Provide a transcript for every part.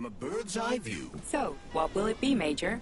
from a bird's eye view. So, what will it be, Major?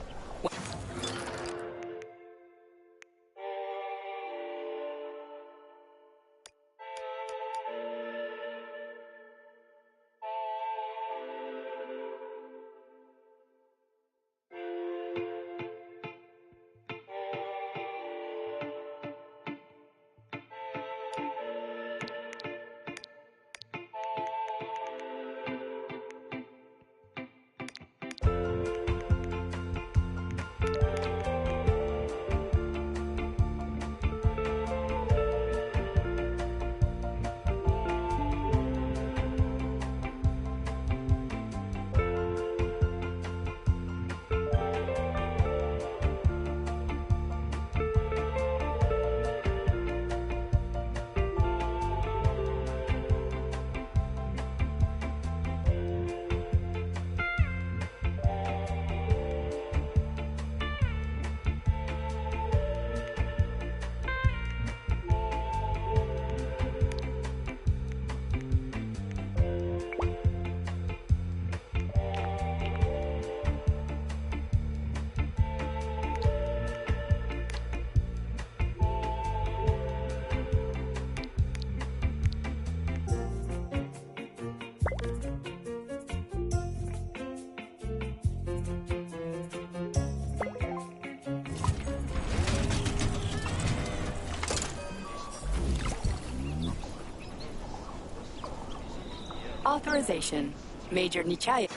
Authorization. Major Nichaya.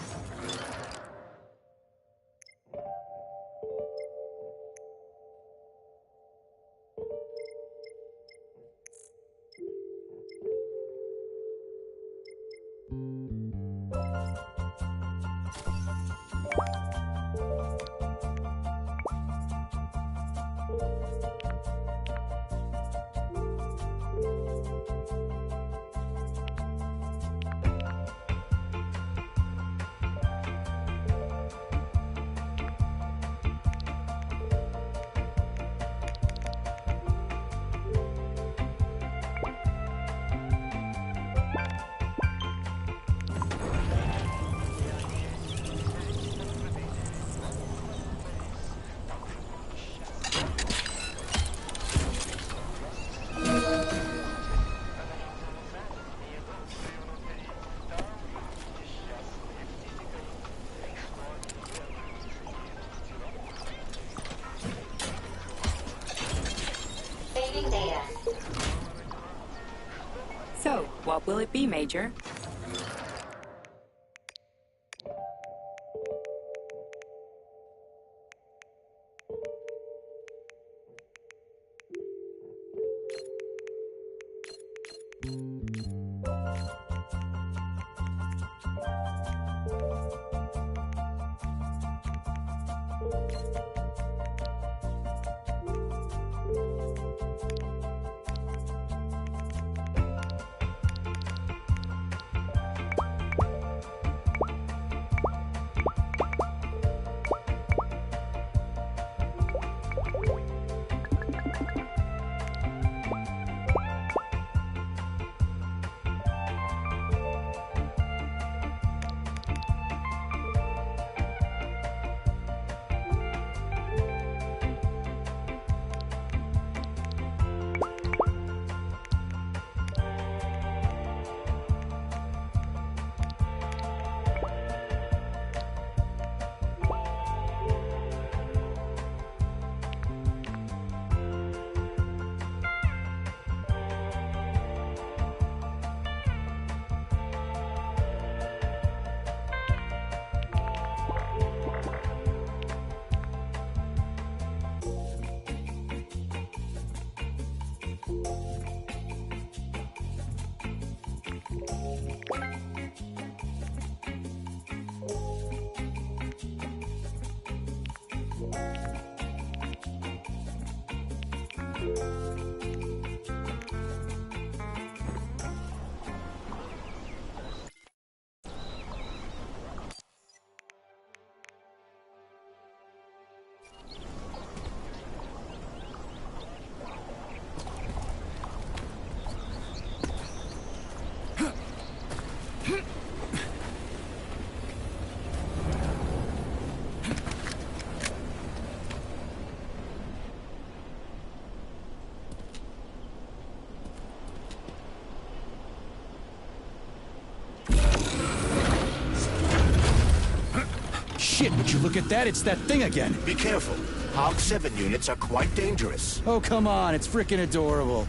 So, what will it be, Major? Shit, would you look at that? It's that thing again. Be careful. Hog 7 units are quite dangerous. Oh, come on. It's freaking adorable.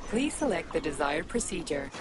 Please select the desired procedure.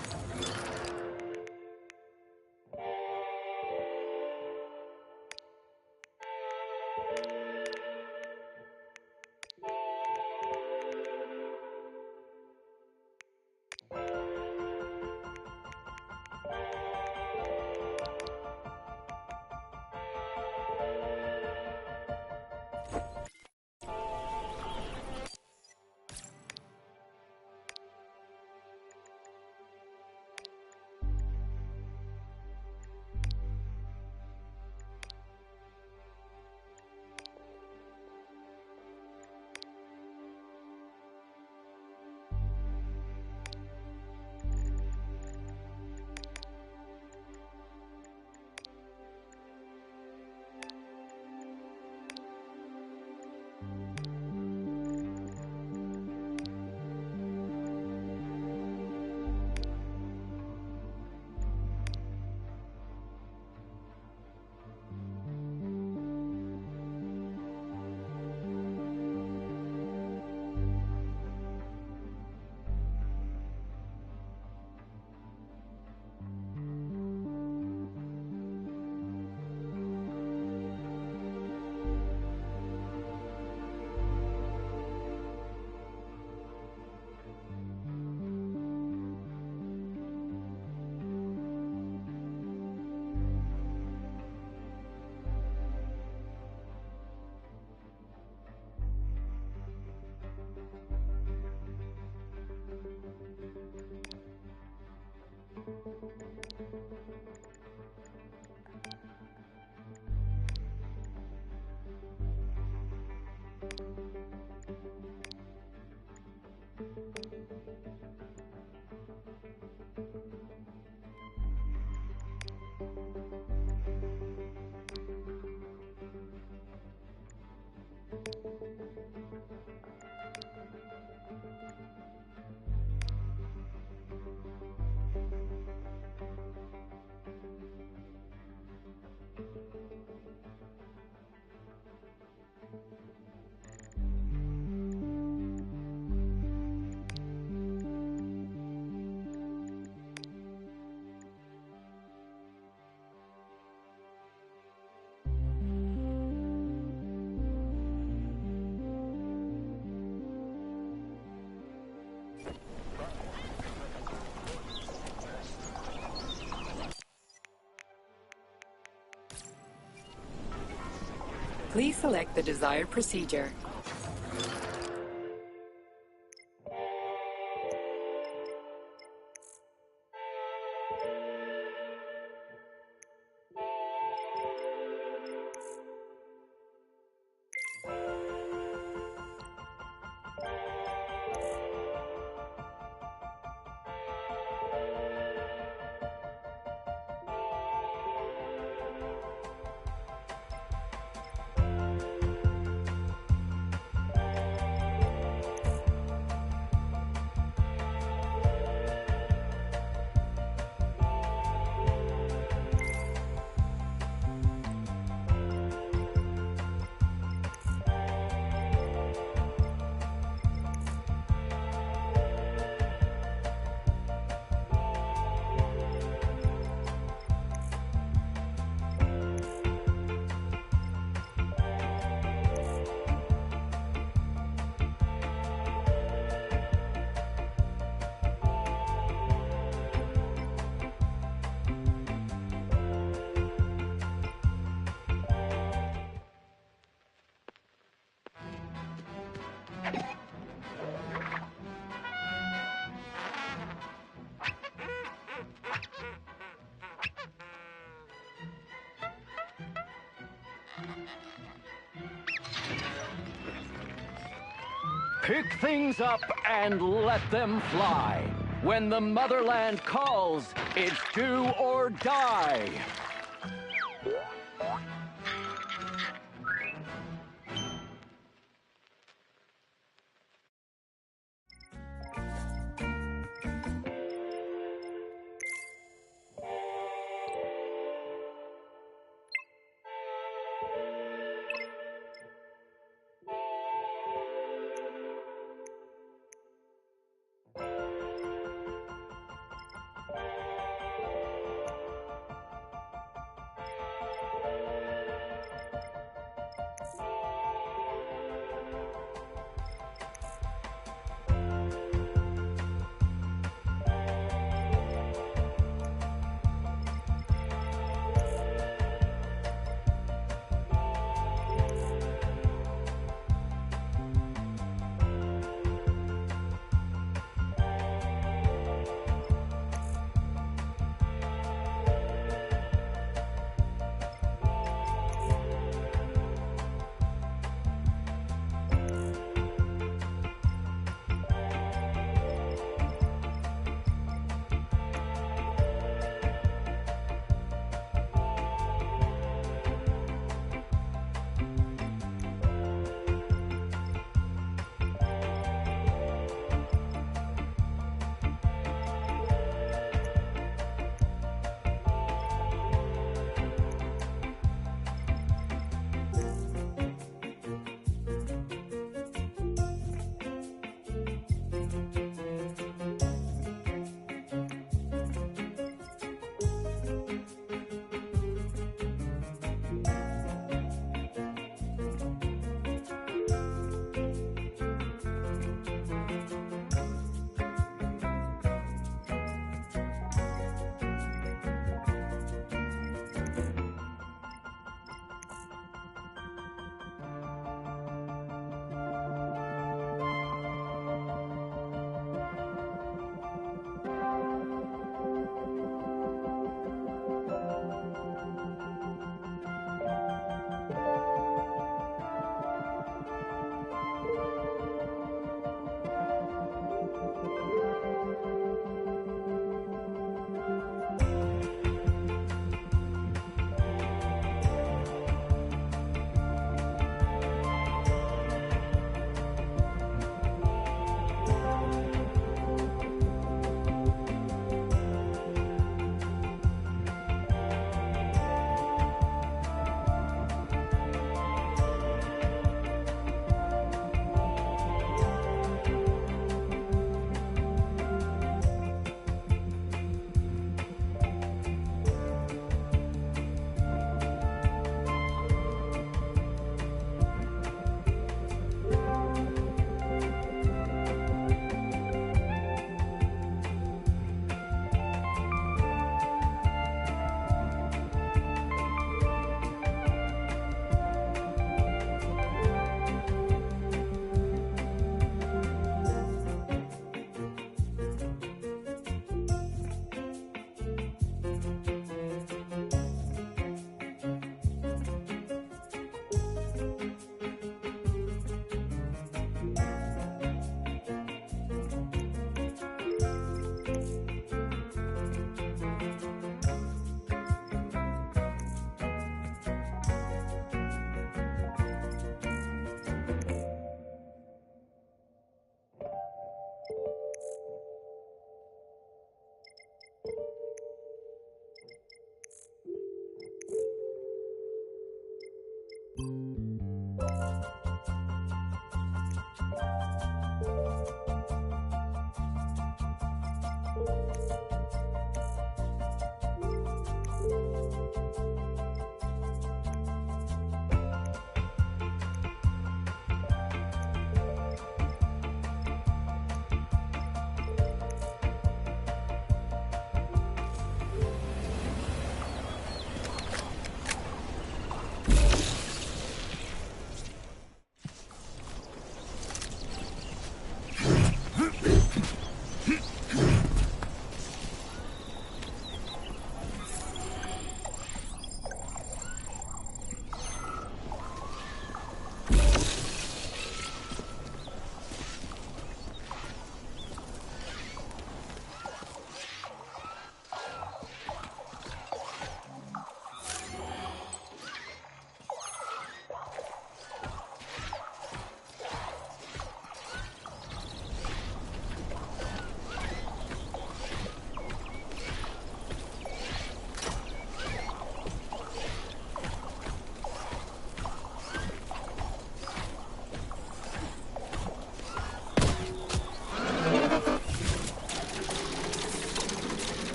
Please select the desired procedure. Pick things up and let them fly. When the motherland calls, it's do or die.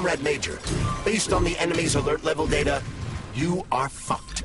Comrade Major, based on the enemy's alert level data, you are fucked.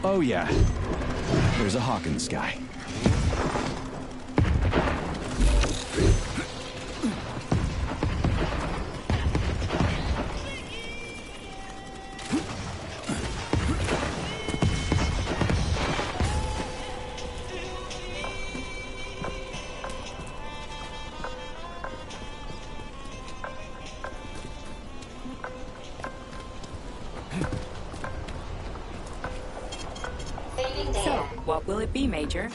Oh yeah, there's a hawk in the sky. So, what will it be, Major?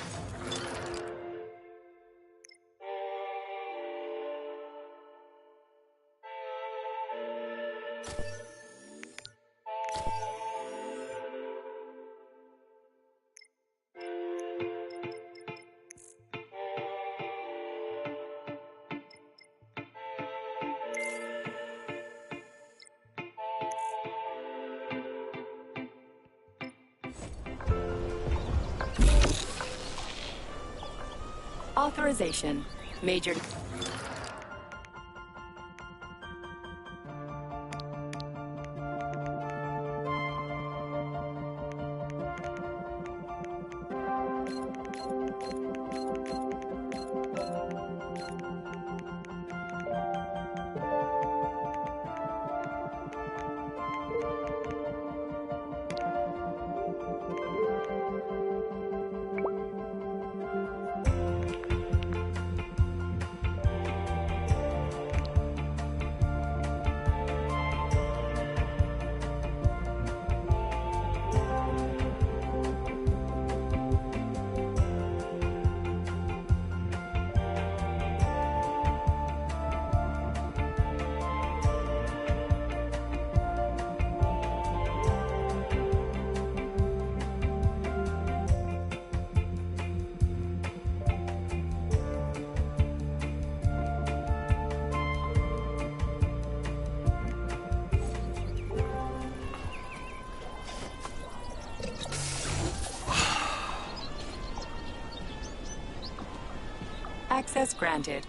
Authorization. Major. Access granted.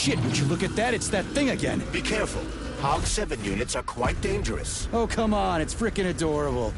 shit, would you look at that? It's that thing again. Be careful. Hog 7 units are quite dangerous. Oh, come on, it's frickin' adorable.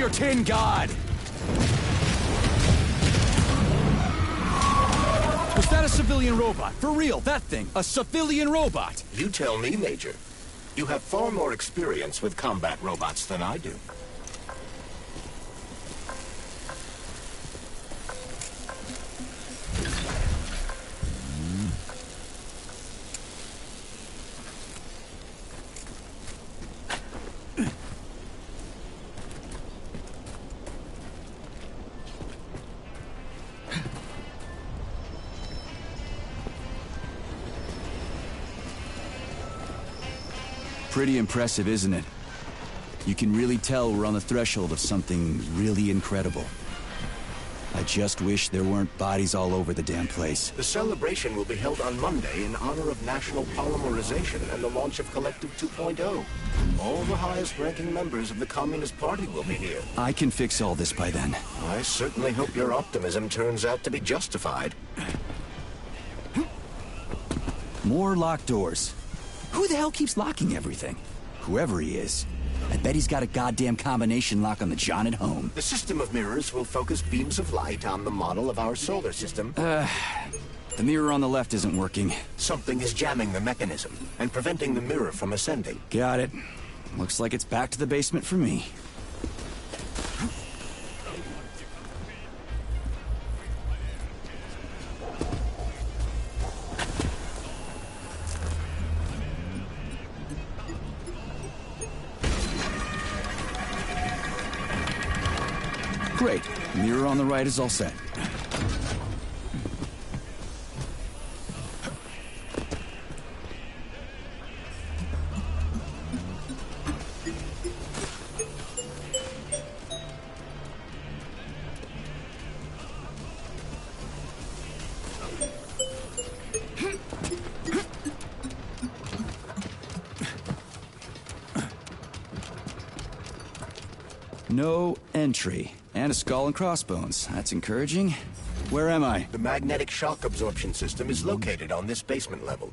Tin God! Was that a civilian robot? For real, that thing. A civilian robot! You tell me, Major. You have far more experience with combat robots than I do. Pretty impressive, isn't it? You can really tell we're on the threshold of something really incredible. I just wish there weren't bodies all over the damn place. The celebration will be held on Monday in honor of National Polymerization and the launch of Collective 2.0. All the highest-ranking members of the Communist Party will be here. I can fix all this by then. I certainly hope your optimism turns out to be justified. More locked doors. Who the hell keeps locking everything? Whoever he is. I bet he's got a goddamn combination lock on the John at home. The system of mirrors will focus beams of light on the model of our solar system. The mirror on the left isn't working. Something is jamming the mechanism and preventing the mirror from ascending. Got it. Looks like it's back to the basement for me. Great. Mirror on the right is all set. No entry. And a skull and crossbones. That's encouraging. Where am I? The magnetic shock absorption system is located on this basement level.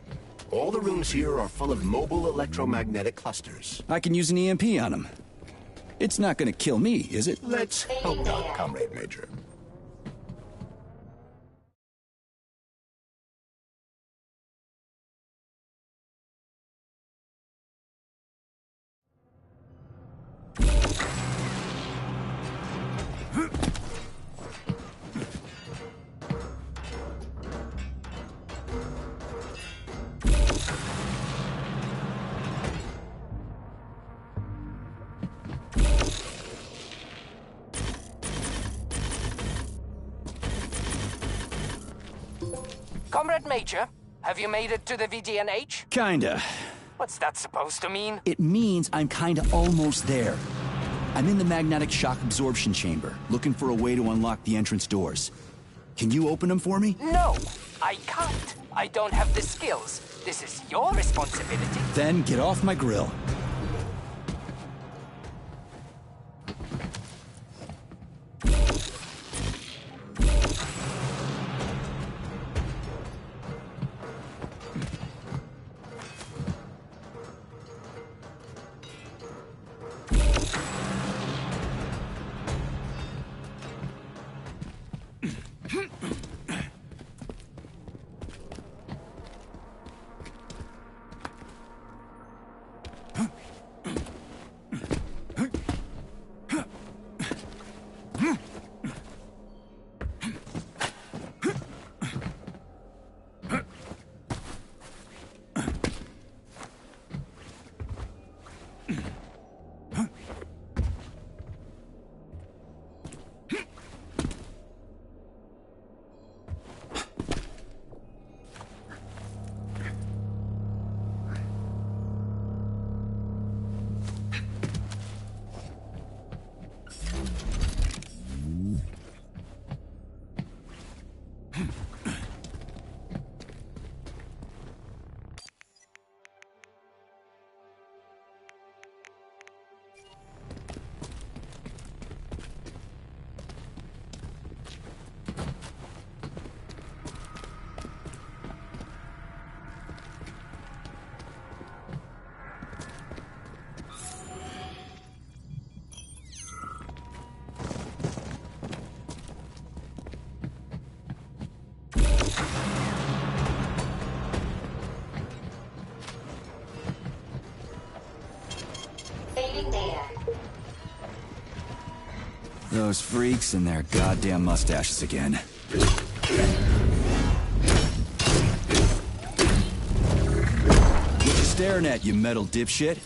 All the rooms here are full of mobile electromagnetic clusters. I can use an EMP on him. It's not gonna kill me, is it? Let's hope not, Comrade Major. Comrade Major, have you made it to the VDNH? Kinda. What's that supposed to mean? It means I'm kinda almost there. I'm in the magnetic shock absorption chamber, looking for a way to unlock the entrance doors. Can you open them for me? No, I can't. I don't have the skills. This is your responsibility. Then get off my grill. Those freaks and their goddamn mustaches again. What you staring at, you metal dipshit?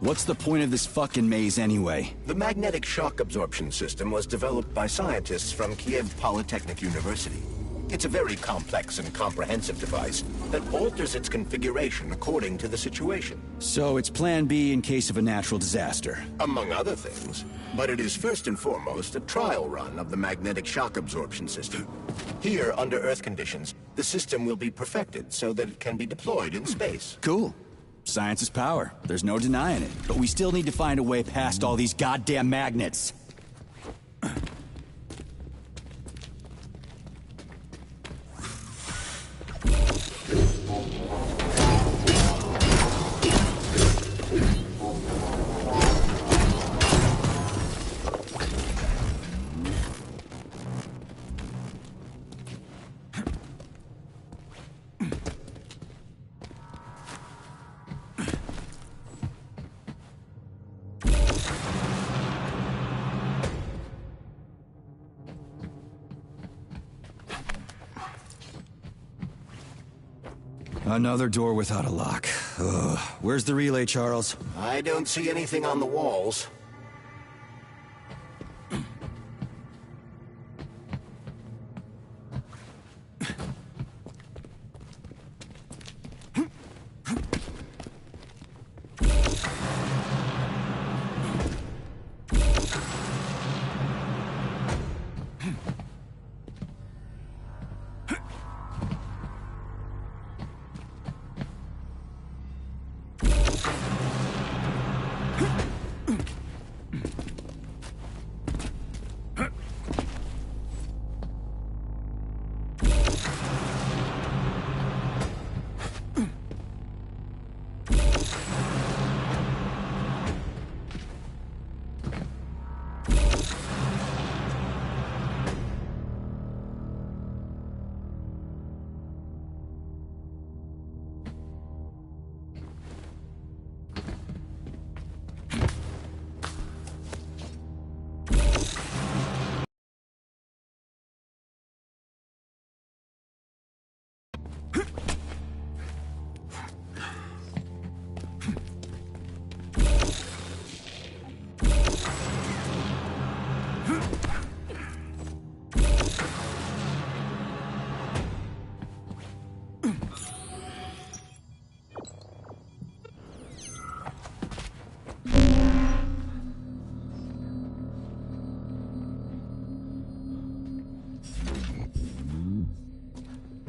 What's the point of this fucking maze anyway? The magnetic shock absorption system was developed by scientists from Kiev Polytechnic University. It's a very complex and comprehensive device that alters its configuration according to the situation. So it's plan B in case of a natural disaster. Among other things. But it is first and foremost a trial run of the magnetic shock absorption system. Here, under Earth conditions, the system will be perfected so that it can be deployed in space. Cool. Science is power. There's no denying it. But we still need to find a way past all these goddamn magnets. Another door without a lock. Ugh. Where's the relay, Charles? I don't see anything on the walls.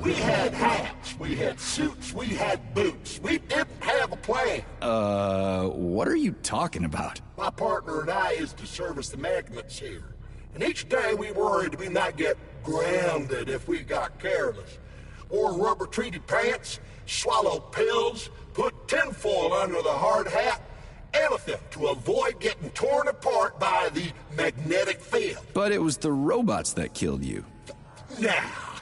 We had hats, we had suits, we had boots. We didn't have a plan. What are you talking about? My partner and I is to service the magnets here. And each day we worried we might get grounded if we got careless. Wore rubber-treated pants, swallowed pills, put tinfoil under the hard hat, anything to avoid getting torn apart by the magnetic field. But it was the robots that killed you. Nah,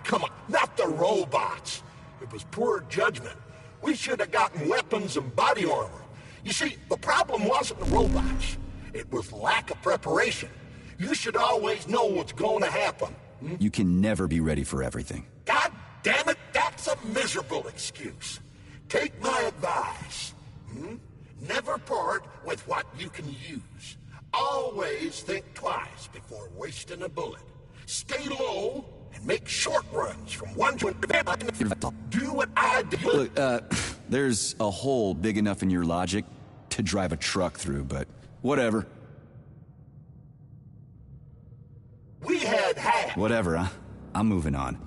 come on, not the robots. It was poor judgment. We should have gotten weapons and body armor. You see, the problem wasn't the robots. It was lack of preparation. You should always know what's going to happen. You can never be ready for everything. God damn it, that's a miserable excuse. Take my advice. Never part with what you can use. Always think twice before wasting a bullet. Stay low and make short runs from one to another. Do what I did. Look, there's a hole big enough in your logic to drive a truck through, but whatever. We had hats. Whatever, huh? I'm moving on.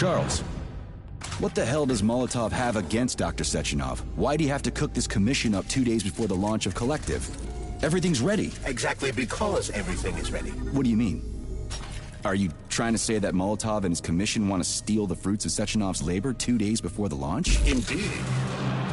Charles, what the hell does Molotov have against Dr. Sechenov? Why'd he have to cook this commission up 2 days before the launch of Collective? Everything's ready. Exactly because everything is ready. What do you mean? Are you trying to say that Molotov and his commission want to steal the fruits of Sechenov's labor 2 days before the launch? Indeed.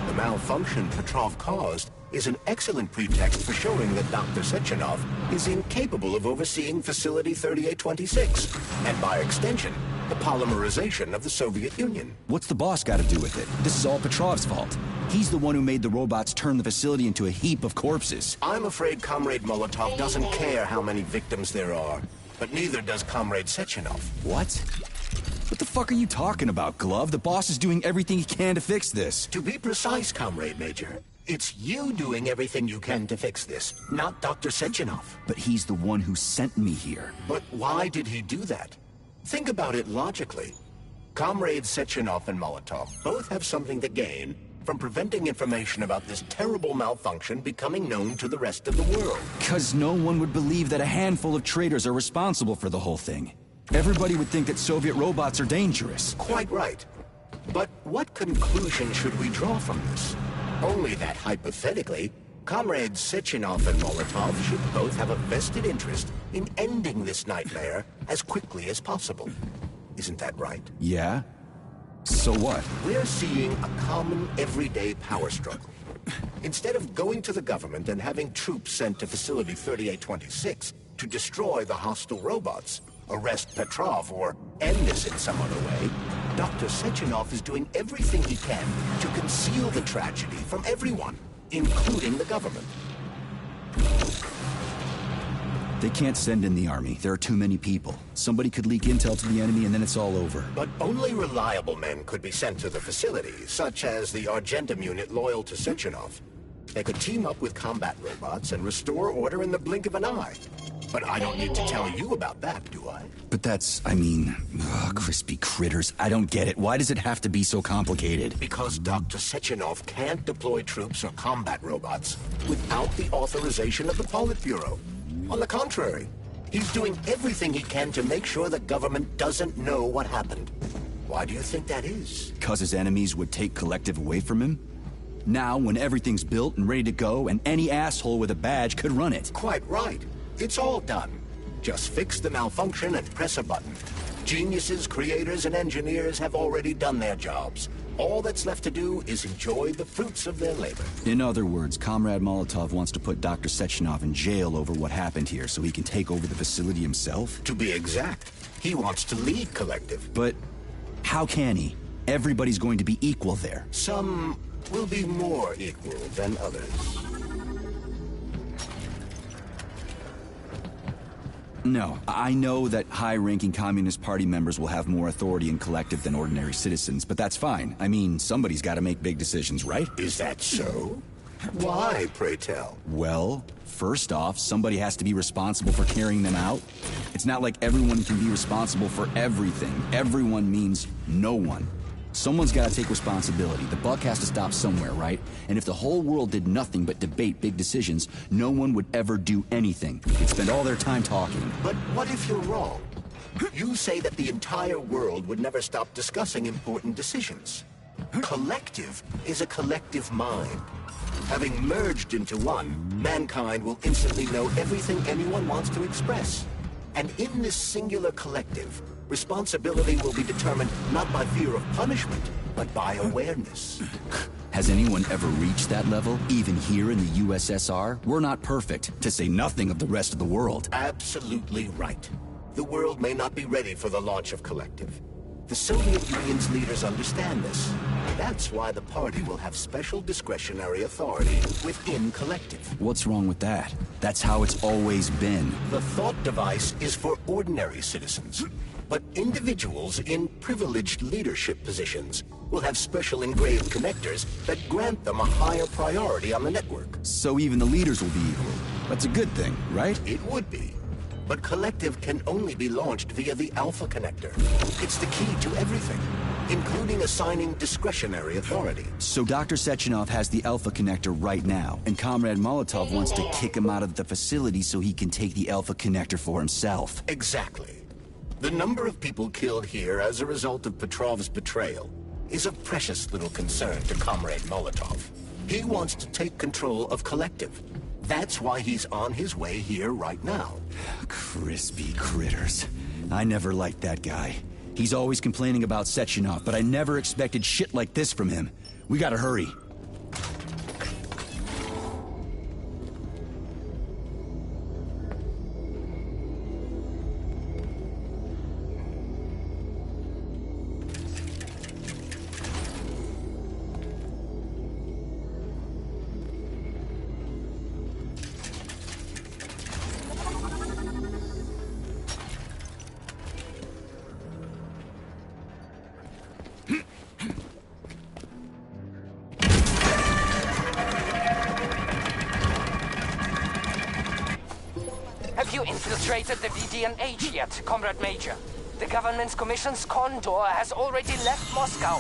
The malfunction Petrov caused is an excellent pretext for showing that Dr. Sechenov is incapable of overseeing Facility 3826, and by extension, the polymerization of the Soviet Union. What's the boss got to do with it? This is all Petrov's fault. He's the one who made the robots turn the facility into a heap of corpses. I'm afraid Comrade Molotov doesn't care how many victims there are, but neither does Comrade Sechenov. What? What the fuck are you talking about, Glove? The boss is doing everything he can to fix this. To be precise, Comrade Major, it's you doing everything you can to fix this, not Dr. Sechenov. But he's the one who sent me here. But why did he do that? Think about it logically. Comrades Sechenov and Molotov both have something to gain from preventing information about this terrible malfunction becoming known to the rest of the world. Because no one would believe that a handful of traitors are responsible for the whole thing. Everybody would think that Soviet robots are dangerous. Quite right. But what conclusion should we draw from this? Only that hypothetically, Comrades Sechenov and Molotov should both have a vested interest in ending this nightmare as quickly as possible. Isn't that right? Yeah? So what? We're seeing a common, everyday power struggle. Instead of going to the government and having troops sent to Facility 3826 to destroy the hostile robots, arrest Petrov, or end this in some other way, Dr. Sechenov is doing everything he can to conceal the tragedy from everyone, including the government. They can't send in the army. There are too many people. Somebody could leak intel to the enemy and then it's all over. But only reliable men could be sent to the facility, such as the Argentum unit loyal to Sechenov. They could team up with combat robots and restore order in the blink of an eye. But I don't need to tell you about that, do I? But that's, crispy critters. I don't get it. Why does it have to be so complicated? Because Dr. Sechenov can't deploy troops or combat robots without the authorization of the Politburo. On the contrary, he's doing everything he can to make sure the government doesn't know what happened. Why do you think that is? Because his enemies would take Collective away from him? Now, when everything's built and ready to go, and any asshole with a badge could run it. Quite right. It's all done. Just fix the malfunction and press a button. Geniuses, creators, and engineers have already done their jobs. All that's left to do is enjoy the fruits of their labor. In other words, Comrade Molotov wants to put Dr. Sechenov in jail over what happened here so he can take over the facility himself? To be exact, he wants to lead Collective. But how can he? Everybody's going to be equal there. Some will be more equal than others. No, I know that high-ranking Communist Party members will have more authority in Collective than ordinary citizens, but that's fine. I mean, somebody's got to make big decisions, right? Is that so? Why, pray tell? Well, first off, somebody has to be responsible for carrying them out. It's not like everyone can be responsible for everything. Everyone means no one. Someone's got to take responsibility. The buck has to stop somewhere, right? And if the whole world did nothing but debate big decisions, no one would ever do anything. They'd spend all their time talking. But what if you're wrong? You say that the entire world would never stop discussing important decisions. Collective is a collective mind. Having merged into one, mankind will instantly know everything anyone wants to express. And in this singular collective, responsibility will be determined not by fear of punishment, but by awareness. Has anyone ever reached that level, even here in the USSR? We're not perfect, to say nothing of the rest of the world. Absolutely right. The world may not be ready for the launch of Collective. The Soviet Union's leaders understand this. That's why the party will have special discretionary authority within Collective. What's wrong with that? That's how it's always been. The thought device is for ordinary citizens. But individuals in privileged leadership positions will have special engraved connectors that grant them a higher priority on the network. So even the leaders will be equal. That's a good thing, right? It would be. But Collective can only be launched via the Alpha Connector. It's the key to everything, including assigning discretionary authority. So Dr. Sechenov has the Alpha Connector right now, and Comrade Molotov wants to kick him out of the facility so he can take the Alpha Connector for himself. Exactly. The number of people killed here as a result of Petrov's betrayal is of precious little concern to Comrade Molotov. He wants to take control of Collective. That's why he's on his way here right now. Crispy critters. I never liked that guy. He's always complaining about Sechenov, but I never expected shit like this from him. We gotta hurry. Have you infiltrated the VDNH yet, Comrade Major? The government's commission's Condor has already left Moscow.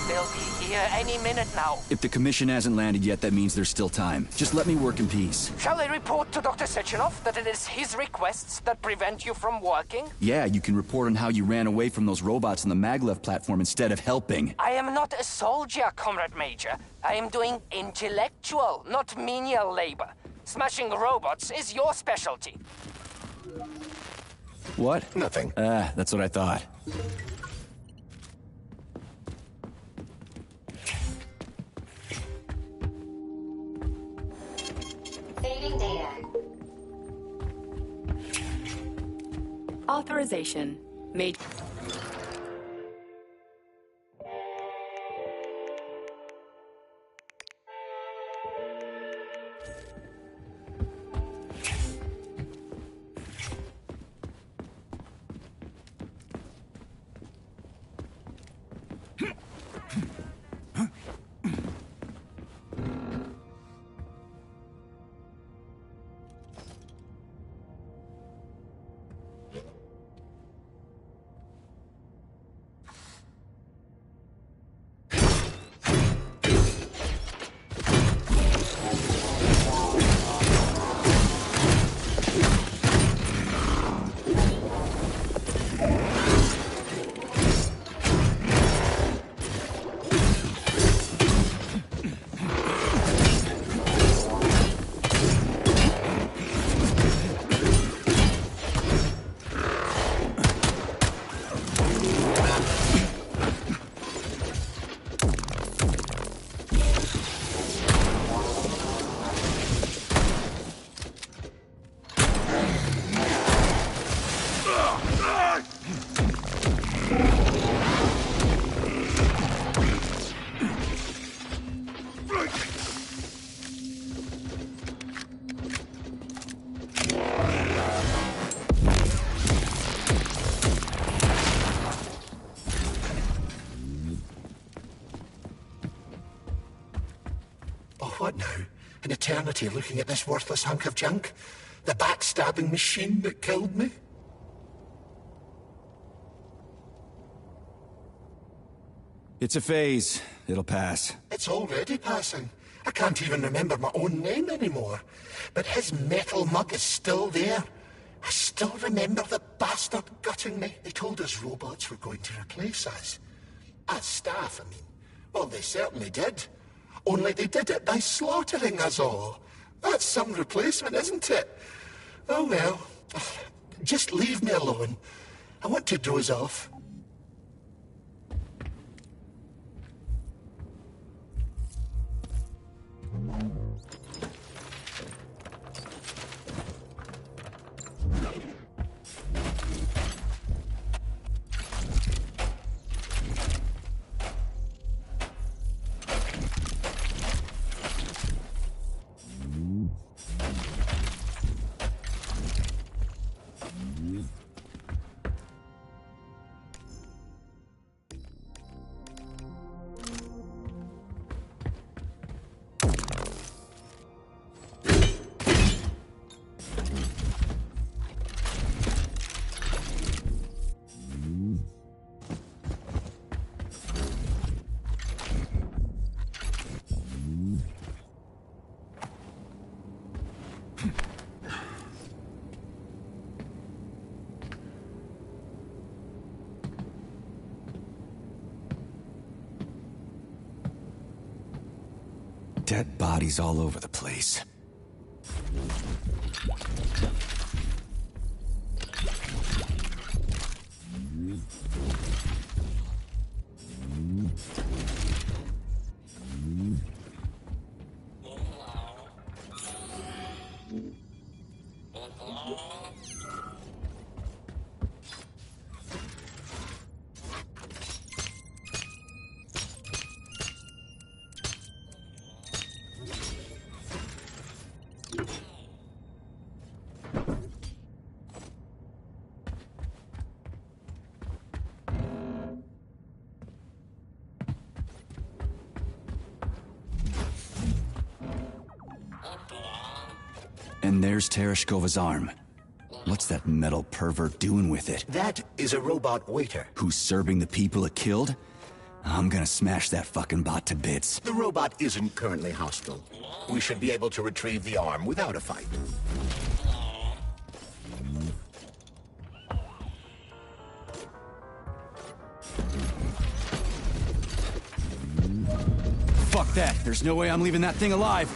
They'll be here any minute now. If the commission hasn't landed yet, that means there's still time. Just let me work in peace. Shall I report to Dr. Sechenov that it is his requests that prevent you from working? Yeah, you can report on how you ran away from those robots on the Maglev platform instead of helping. I am not a soldier, Comrade Major. I am doing intellectual, not menial labor. Smashing robots is your specialty. What? Nothing. That's what I thought. Saving data. Authorization. Major. What now? An eternity looking at this worthless hunk of junk? The backstabbing machine that killed me? It's a phase. It'll pass. It's already passing. I can't even remember my own name anymore. But his metal mug is still there. I still remember the bastard gutting me. They told us robots were going to replace us. As staff, I mean. Well, they certainly did. Only they did it by slaughtering us all. That's some replacement, isn't it? Oh well. Just leave me alone. I want to doze off. Dead bodies all over the place. And there's Tereshkova's arm. What's that metal pervert doing with it? That is a robot waiter. Who's serving the people it killed? I'm gonna smash that fucking bot to bits. The robot isn't currently hostile. We should be able to retrieve the arm without a fight. Fuck that. There's no way I'm leaving that thing alive.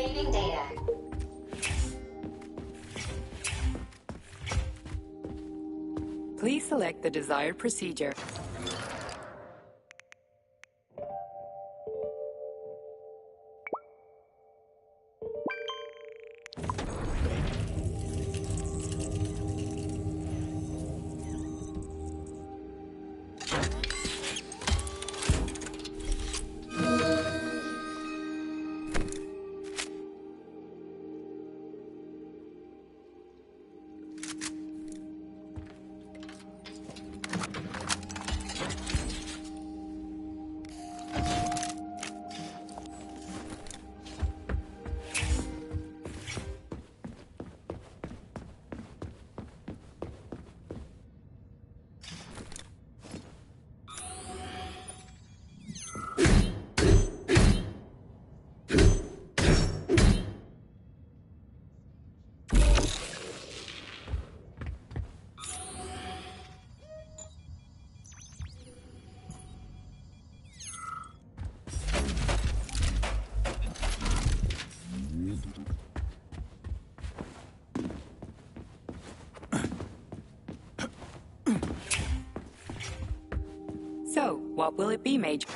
Saving data. Please select the desired procedure. So, what will it be, Major?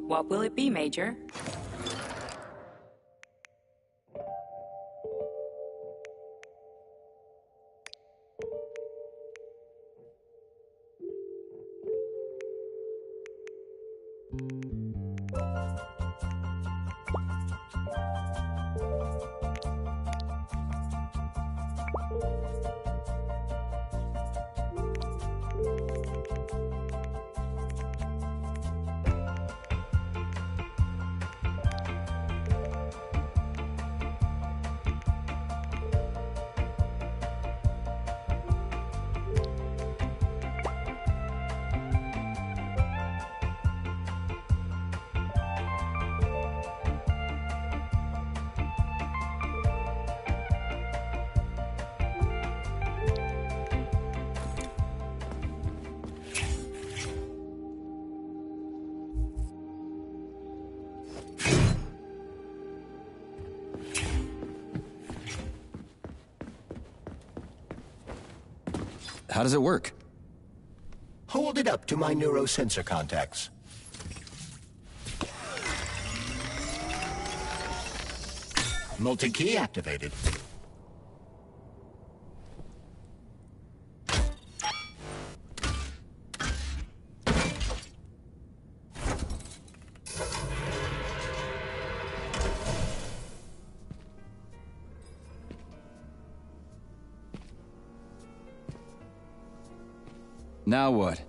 What will it be, Major? How does it work? Hold it up to my neurosensor contacts. Multi-key activated. Now what?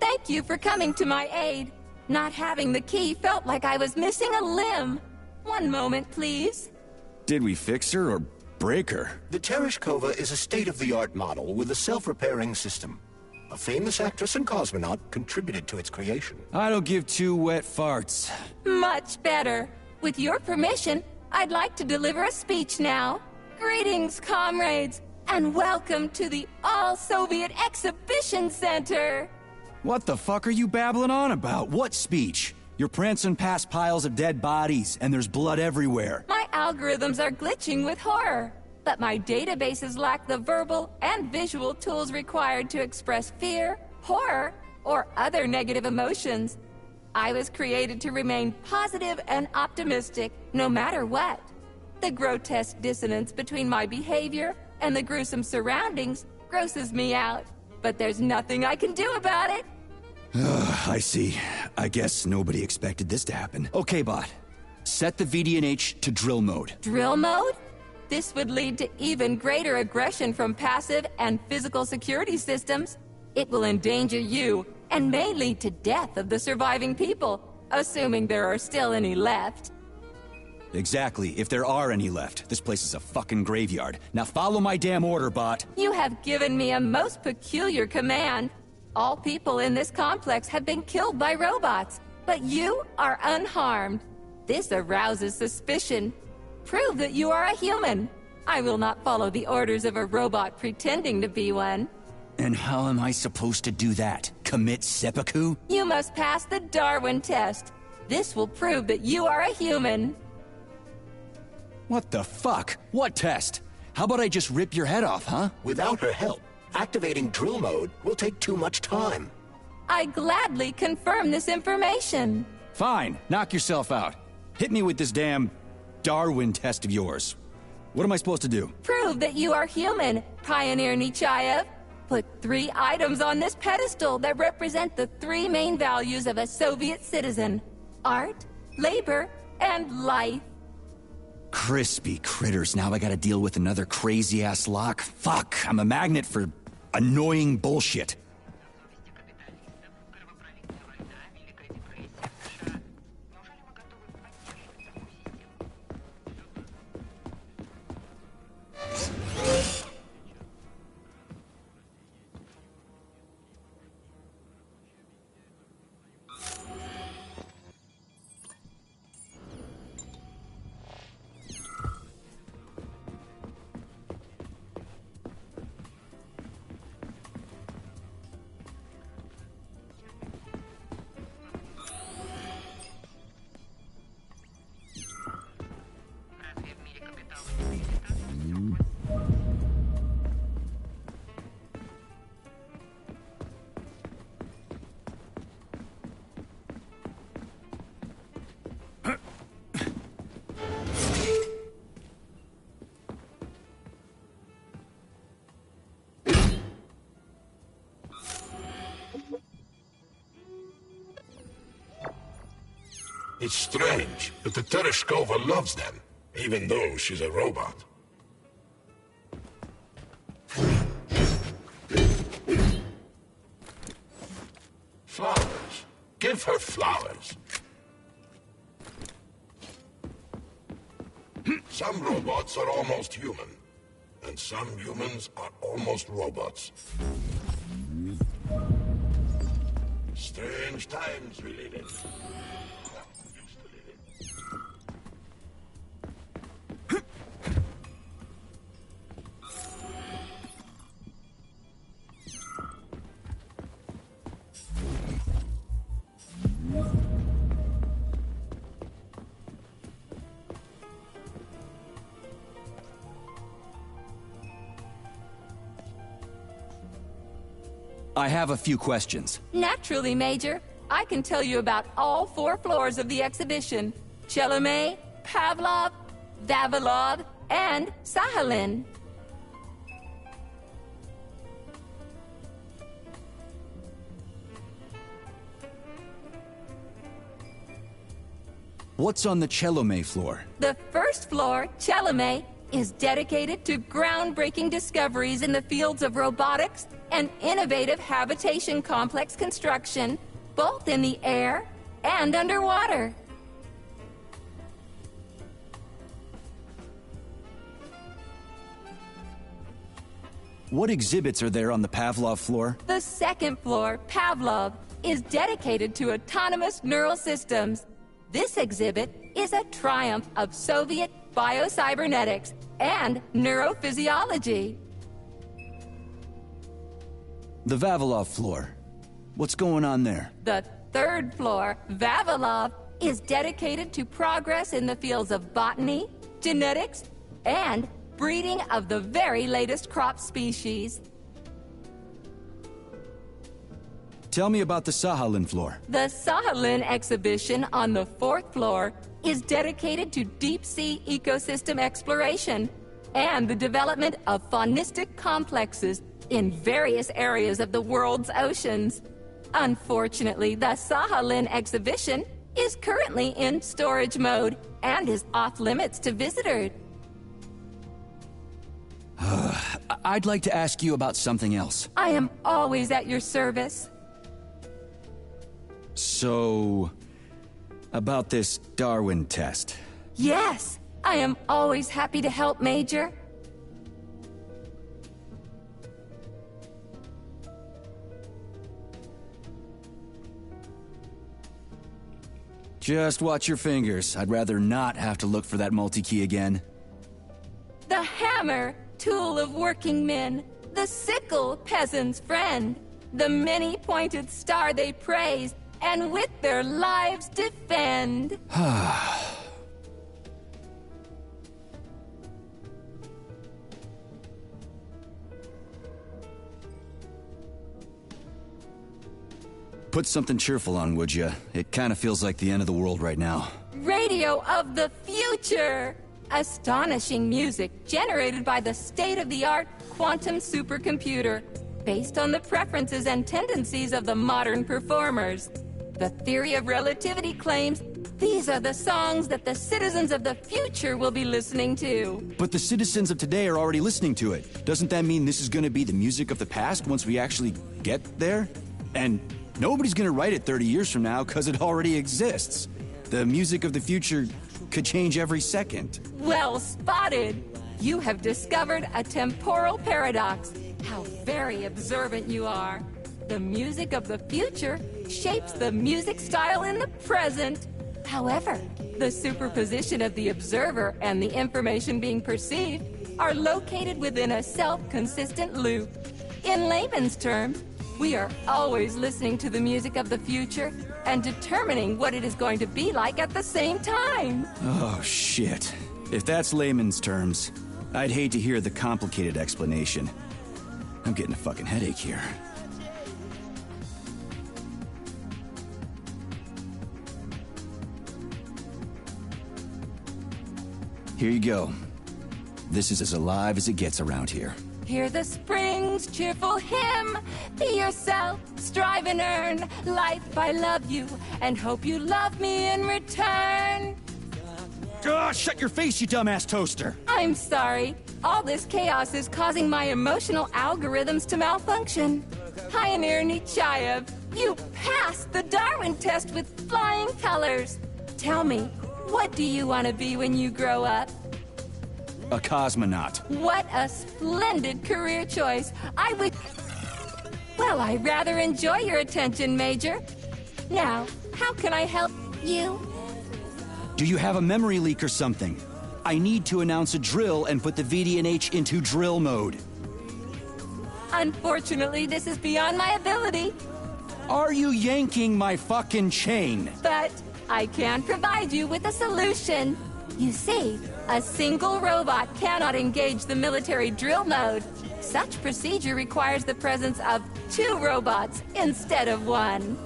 Thank you for coming to my aid. Not having the key felt like I was missing a limb. One moment, please. Did we fix her or break her? The Tereshkova is a state-of-the-art model with a self-repairing system. A famous actress and cosmonaut contributed to its creation. I don't give two wet farts. Much better. With your permission, I'd like to deliver a speech now. Greetings, comrades, and welcome to the All-Soviet Exhibition Center. What the fuck are you babbling on about? What speech? You're prancing past piles of dead bodies, and there's blood everywhere. My algorithms are glitching with horror, but my databases lack the verbal and visual tools required to express fear, horror, or other negative emotions. I was created to remain positive and optimistic, no matter what. The grotesque dissonance between my behavior and the gruesome surroundings grosses me out, but there's nothing I can do about it. I see. I guess nobody expected this to happen. Okay, bot. Set the VDNH to drill mode. Drill mode? This would lead to even greater aggression from passive and physical security systems. It will endanger you and may lead to death of the surviving people, assuming there are still any left. Exactly, if there are any left. This place is a fucking graveyard. Now follow my damn order, bot. You have given me a most peculiar command. All people in this complex have been killed by robots, but you are unharmed. This arouses suspicion. Prove that you are a human. I will not follow the orders of a robot pretending to be one. And how am I supposed to do that? Commit seppuku? You must pass the Darwin test. This will prove that you are a human. What the fuck? What test? How about I just rip your head off, huh? Without her help, activating drill mode will take too much time. I gladly confirm this information. Fine, knock yourself out. Hit me with this damn Darwin test of yours. What am I supposed to do? Prove that you are human, Pioneer Nechayev. Put 3 items on this pedestal that represent the 3 main values of a Soviet citizen: art, labor, and life. Crispy critters, now I gotta deal with another crazy-ass lock? Fuck, I'm a magnet for annoying bullshit. It's strange, but the Tereshkova loves them, even though she's a robot. Flowers. Give her flowers. Some robots are almost human, and some humans are almost robots. Strange times we live in. Used to live in. I have a few questions. Naturally, Major. I can tell you about all 4 floors of the exhibition. Chelomey, Pavlov, Vavilov, and Sakhalin. What's on the Chelomey floor? The first floor, Chelomey, is dedicated to groundbreaking discoveries in the fields of robotics and innovative habitation complex construction, both in the air and underwater. What exhibits are there on the Pavlov floor? The second floor, Pavlov, is dedicated to autonomous neural systems. This exhibit is a triumph of Soviet biocybernetics and neurophysiology. The Vavilov floor. What's going on there? The third floor, Vavilov, is dedicated to progress in the fields of botany, genetics, and breeding of the very latest crop species. Tell me about the Sakhalin floor. The Sakhalin exhibition on the 4th floor is dedicated to deep-sea ecosystem exploration and the development of faunistic complexes in various areas of the world's oceans. Unfortunately, the Sakhalin exhibition is currently in storage mode and is off-limits to visitors. I'd like to ask you about something else. I am always at your service. So, about this Darwin test. Yes, I am always happy to help, Major. Just watch your fingers. I'd rather not have to look for that multi-key again. The hammer, tool of working men. The sickle, peasant's friend. The many-pointed star they praise, and with their lives defend. Put something cheerful on, would you? It kind of feels like the end of the world right now. Radio of the future! Astonishing music generated by the state-of-the-art quantum supercomputer, based on the preferences and tendencies of the modern performers. The theory of relativity claims these are the songs that the citizens of the future will be listening to. But the citizens of today are already listening to it. Doesn't that mean this is going to be the music of the past once we actually get there? And nobody's going to write it 30 years from now because it already exists. The music of the future could change every second. Well spotted! You have discovered a temporal paradox. How very observant you are. The music of the future shapes the music style in the present. However, the superposition of the observer and the information being perceived are located within a self-consistent loop. In layman's terms, we are always listening to the music of the future and determining what it is going to be like at the same time. Oh, shit. If that's layman's terms, I'd hate to hear the complicated explanation. I'm getting a fucking headache here. Here you go. This is as alive as it gets around here. Hear the spring's cheerful hymn. Be yourself, strive and earn. Life, I love you, and hope you love me in return. Shut your face, you dumbass toaster! I'm sorry. All this chaos is causing my emotional algorithms to malfunction. Pioneer Nechayev, you passed the Darwin test with flying colors. Tell me, what do you want to be when you grow up? A cosmonaut. What a splendid career choice. Well, I rather enjoy your attention, Major. Now, how can I help you? Do you have a memory leak or something? I need to announce a drill and put the VDNH into drill mode. Unfortunately, this is beyond my ability. Are you yanking my fucking chain? But I can provide you with a solution. You see, a single robot cannot engage the military drill mode. Such procedure requires the presence of 2 robots instead of 1.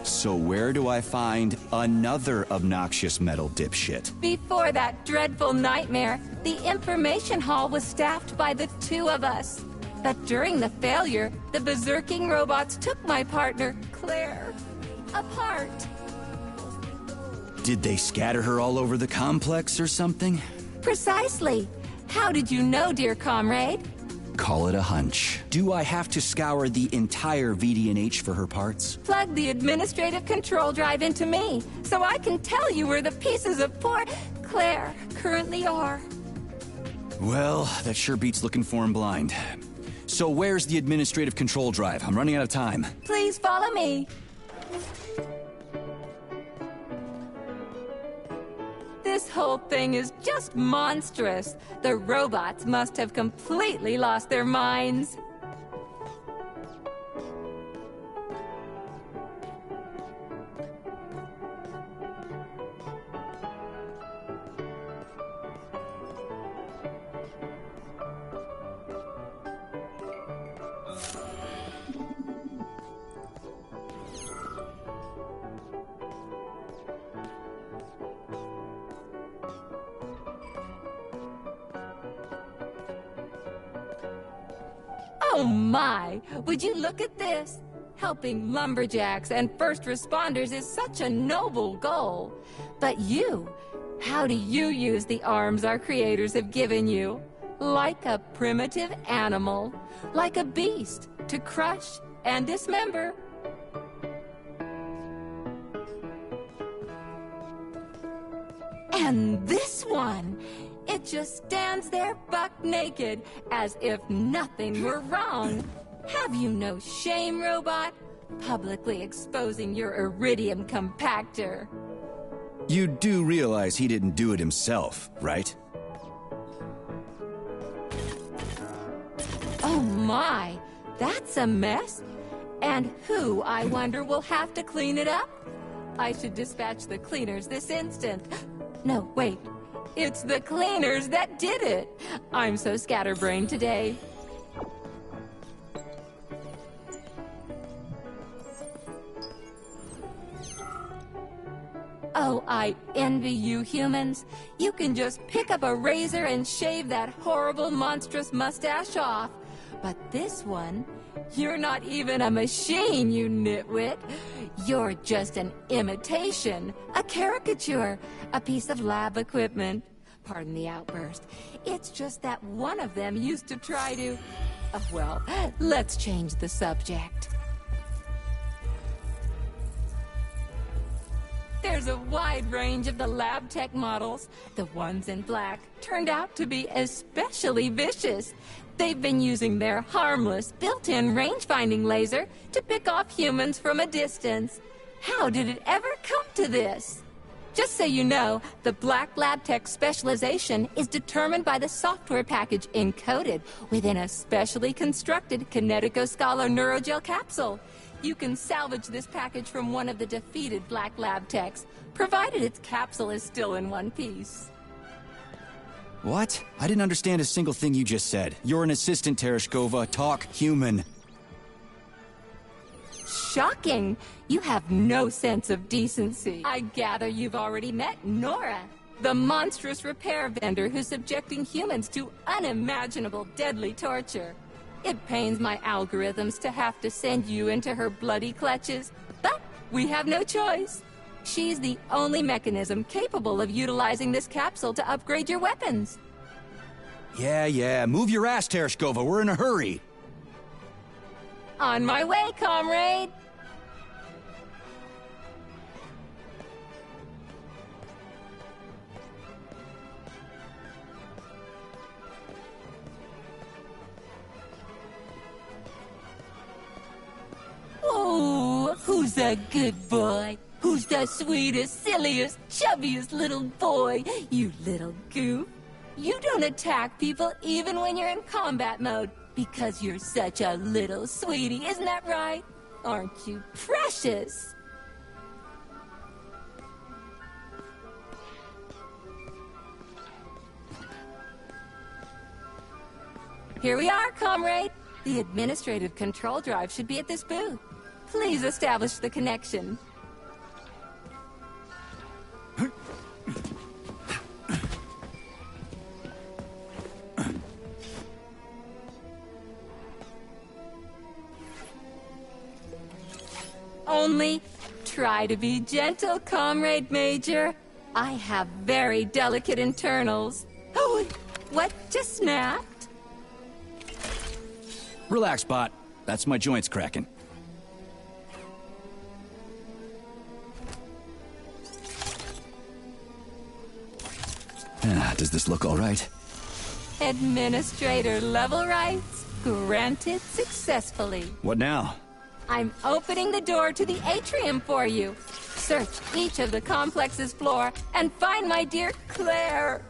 So where do I find another obnoxious metal dipshit? Before that dreadful nightmare, the information hall was staffed by the 2 of us. But during the failure, the berserking robots took my partner, Claire, apart. Did they scatter her all over the complex or something? Precisely. How did you know, dear comrade? Call it a hunch. Do I have to scour the entire VDNH for her parts? Plug the administrative control drive into me, so I can tell you where the pieces of poor Claire currently are. Well, that sure beats looking for him blind. So where's the administrative control drive? I'm running out of time. Please follow me. This whole thing is just monstrous. The robots must have completely lost their minds. Oh my! Would you look at this? Helping lumberjacks and first responders is such a noble goal. But you, how do you use the arms our creators have given you? Like a primitive animal, like a beast, to crush and dismember. And this one, it just stands there buck naked, as if nothing were wrong. Have you no shame, robot? Publicly exposing your iridium compactor. You do realize he didn't do it himself, right? Oh my, that's a mess. And who, I wonder, will have to clean it up? I should dispatch the cleaners this instant. No, wait. It's the cleaners that did it. I'm so scatterbrained today. Oh, I envy you humans. You can just pick up a razor and shave that horrible, monstrous mustache off. But this one, you're not even a machine, you nitwit. You're just an imitation, a caricature, a piece of lab equipment. Pardon the outburst. It's just that one of them used to try to... well, let's change the subject. There's a wide range of the lab tech models. The ones in black turned out to be especially vicious. They've been using their harmless, built-in range-finding laser to pick off humans from a distance. How did it ever come to this? Just so you know, the Black Lab Tech specialization is determined by the software package encoded within a specially constructed Kinetico Scala Neurogel capsule. You can salvage this package from one of the defeated Black Lab Techs, provided its capsule is still in one piece. What? I didn't understand a single thing you just said. You're an assistant, Tereshkova. Talk human. Shocking! You have no sense of decency. I gather you've already met Nora. the monstrous repair vendor who's subjecting humans to unimaginable deadly torture. It pains my algorithms to have to send you into her bloody clutches, but we have no choice. She's the only mechanism capable of utilizing this capsule to upgrade your weapons. Yeah, move your ass, Tereshkova. We're in a hurry. On my way, comrade! Oh, who's a good boy? Who's the sweetest, silliest, chubbiest little boy? You little goof. You don't attack people even when you're in combat mode because you're such a little sweetie, isn't that right? Aren't you precious? Here we are, comrade. The administrative control drive should be at this booth. Please establish the connection. Only try to be gentle, Comrade Major. I have very delicate internals. Oh, what just snapped? Relax, Bot. That's my joints cracking. Does this look all right? Administrator level rights granted successfully. What now? I'm opening the door to the atrium for you. Search each of the complex's floor and find my dear Claire.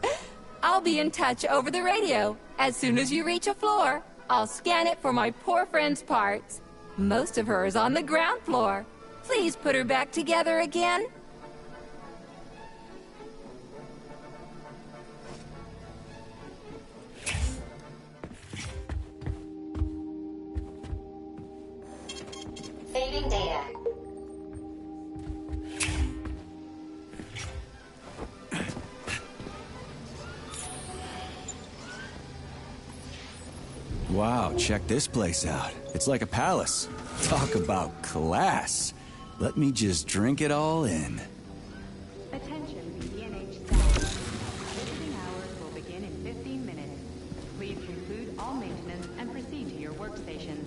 I'll be in touch over the radio. As soon as you reach a floor, I'll scan it for my poor friend's parts. Most of her is on the ground floor. Please put her back together again. Saving data. Wow, check this place out. It's like a palace. Talk about class. Let me just drink it all in. Attention, BDNH staff. Visiting hours will begin in 15 minutes. Please conclude all maintenance and proceed to your workstations.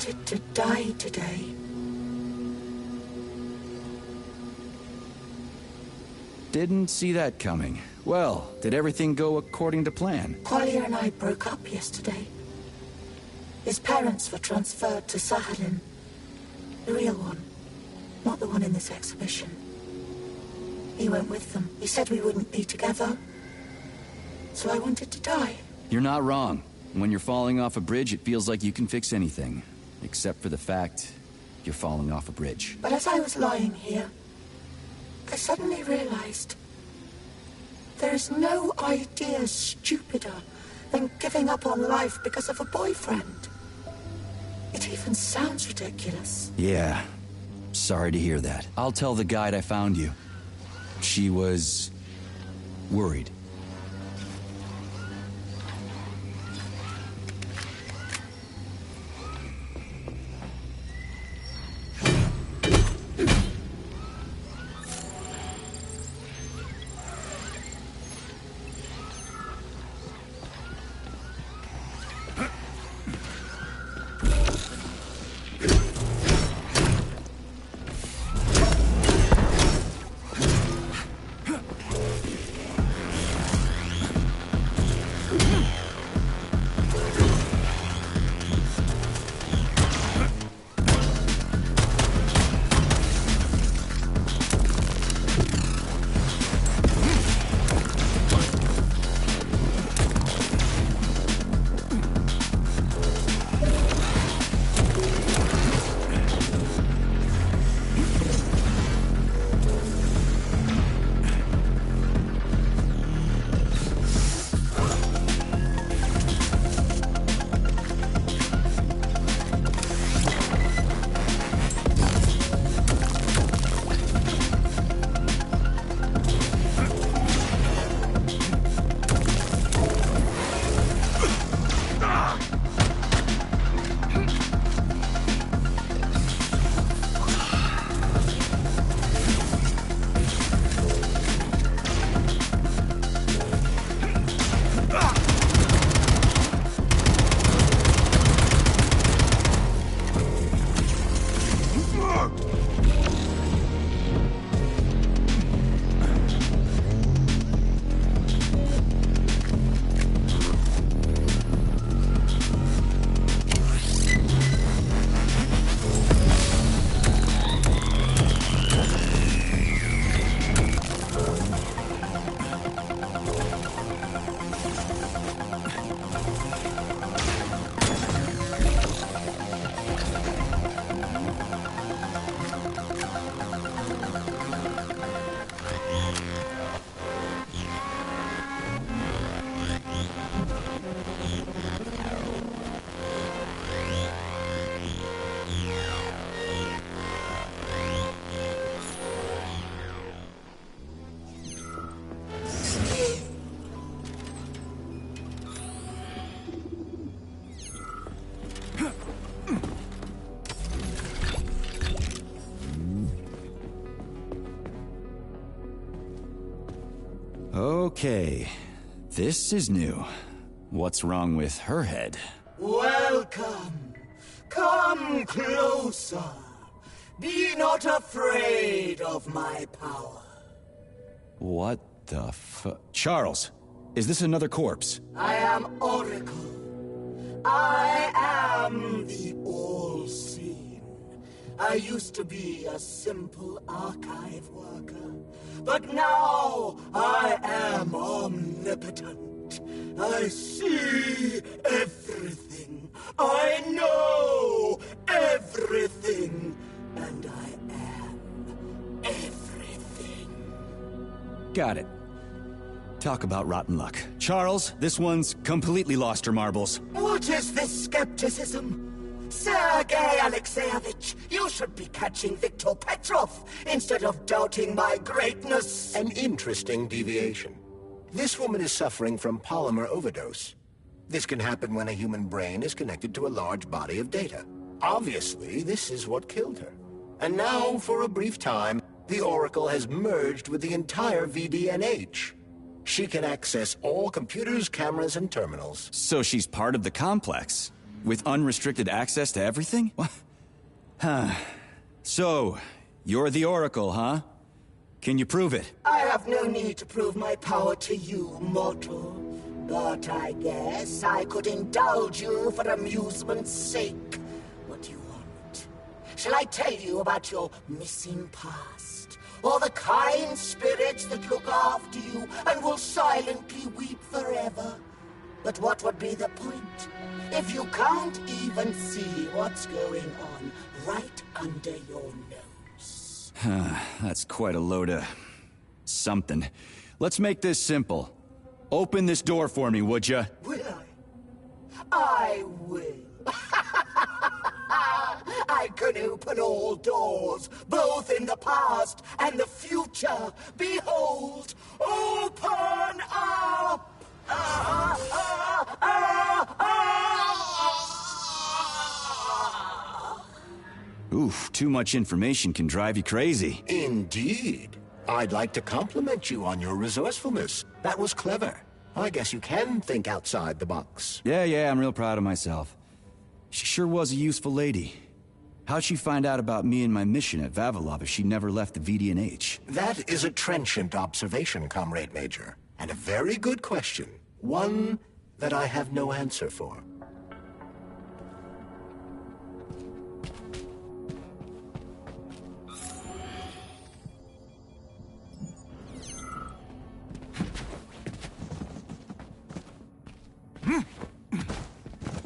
wanted to die today. Didn't see that coming. Well, did everything go according to plan? Collier and I broke up yesterday. His parents were transferred to Sahalin. The real one, not the one in this exhibition. He went with them. He said we wouldn't be together. So I wanted to die. You're not wrong. When you're falling off a bridge, it feels like you can fix anything. Except for the fact you're falling off a bridge. But as I was lying here, I suddenly realized there is no idea stupider than giving up on life because of a boyfriend. It even sounds ridiculous. Yeah. Sorry to hear that. I'll tell the guide I found you. She was worried. Okay, this is new. What's wrong with her head? Welcome. Come closer. Be not afraid of my power. What the Charles, is this another corpse? I am Oracle. I am the all-seeing. I used to be a simple archive worker, but now I am omnipotent. I see everything. I know everything. And I am everything. Got it. Talk about rotten luck. Charles, this one's completely lost her marbles. What is this skepticism? Sergei Alexeyevich, you should be catching Viktor Petrov instead of doubting my greatness. An interesting deviation. This woman is suffering from polymer overdose. This can happen when a human brain is connected to a large body of data. Obviously, this is what killed her. And now, for a brief time, the Oracle has merged with the entire VDNH. She can access all computers, cameras, and terminals. So she's part of the complex. With unrestricted access to everything? What? Huh. So, you're the Oracle, huh? Can you prove it? I have no need to prove my power to you, mortal. But I guess I could indulge you for amusement's sake. What do you want? Shall I tell you about your missing past? Or the kind spirits that look after you and will silently weep forever? But what would be the point if you can't even see what's going on right under your nose? That's quite a load of... something. Let's make this simple. Open this door for me, would ya? Will I? I will. I can open all doors, both in the past and the future. Behold, open up! Oof, too much information can drive you crazy. Indeed. I'd like to compliment you on your resourcefulness. That was clever. I guess you can think outside the box. Yeah, I'm real proud of myself. She sure was a useful lady. How'd she find out about me and my mission at Vavilov if she never left the VDNH? That is a trenchant observation, Comrade Major. And a very good question. One that I have no answer for.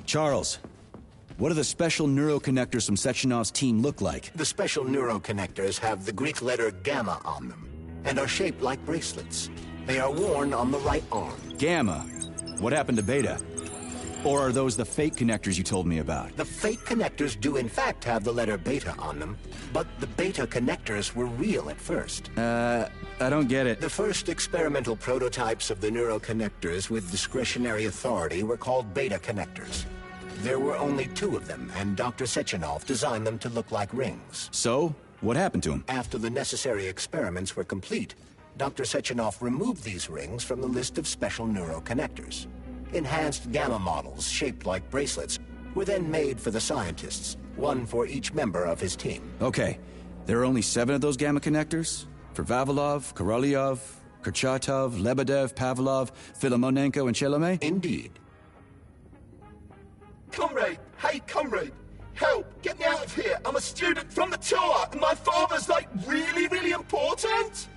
Charles, what do the special neuroconnectors from Sechenov's team look like? The special neuroconnectors have the Greek letter Gamma on them, and are shaped like bracelets. They are worn on the right arm. Gamma? What happened to Beta? Or are those the fake connectors you told me about? The fake connectors do in fact have the letter Beta on them, but the Beta connectors were real at first. I don't get it. The first experimental prototypes of the neuroconnectors with discretionary authority were called Beta connectors. There were only 2 of them, and Dr. Sechenov designed them to look like rings. So, what happened to them? After the necessary experiments were complete, Dr. Sechenov removed these rings from the list of special neuroconnectors. Enhanced gamma models, shaped like bracelets, were then made for the scientists, one for each member of his team. Okay, there are only 7 of those gamma connectors? For Vavilov, Korolyov, Kurchatov, Lebedev, Pavlov, Filimonenko, and Chelomey? Indeed. Comrade! Hey, comrade! Help! Get me out of here! I'm a student from the tour, and my father's, like, really, really important!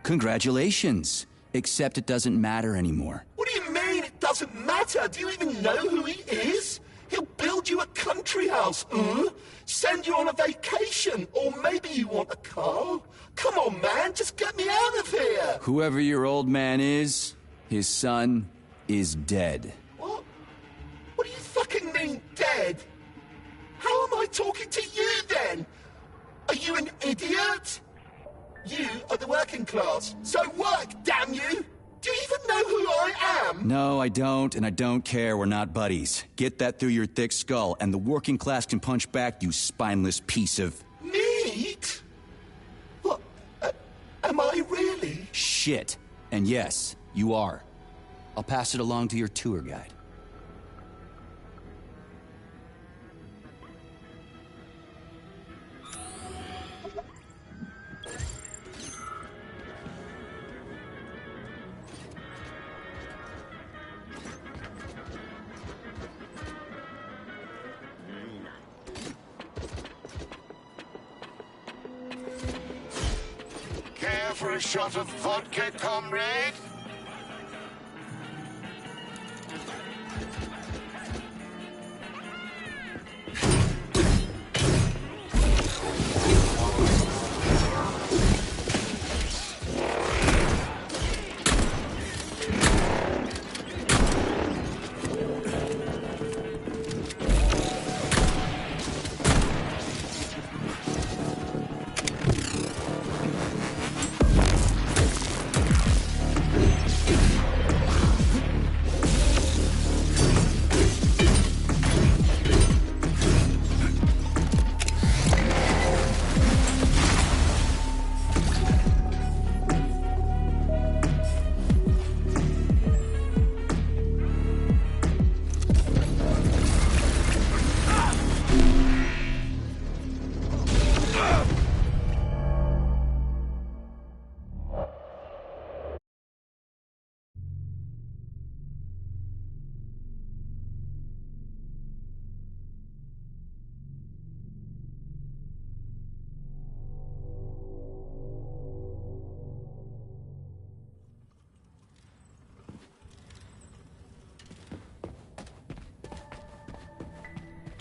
Congratulations! Except it doesn't matter anymore. What do you mean it doesn't matter? Do you even know who he is? He'll build you a country house, send you on a vacation, or maybe you want a car. Come on, man, just get me out of here! Whoever your old man is, his son is dead. What? What do you fucking mean, dead? How am I talking to you, then? Are you an idiot? You are the working class, so work, damn you! Do you even know who I am? No, I don't, and I don't care. We're not buddies. Get that through your thick skull, and the working class can punch back, you spineless piece of... Meat? What? Am I really? Shit. And yes, you are. I'll pass it along to your tour guide. For a shot of vodka, comrade?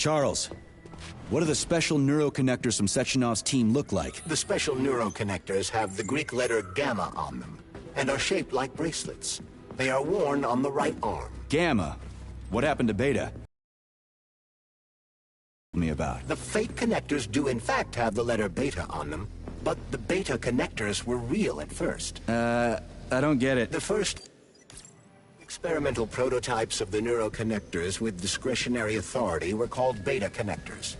Charles, what do the special neuroconnectors from Sechenov's team look like? The special neuroconnectors have the Greek letter Gamma on them, and are shaped like bracelets. They are worn on the right arm. Gamma? What happened to Beta? Me about. The fake connectors do in fact have the letter Beta on them, but the Beta connectors were real at first. I don't get it. The first experimental prototypes of the neuroconnectors with discretionary authority were called Beta connectors.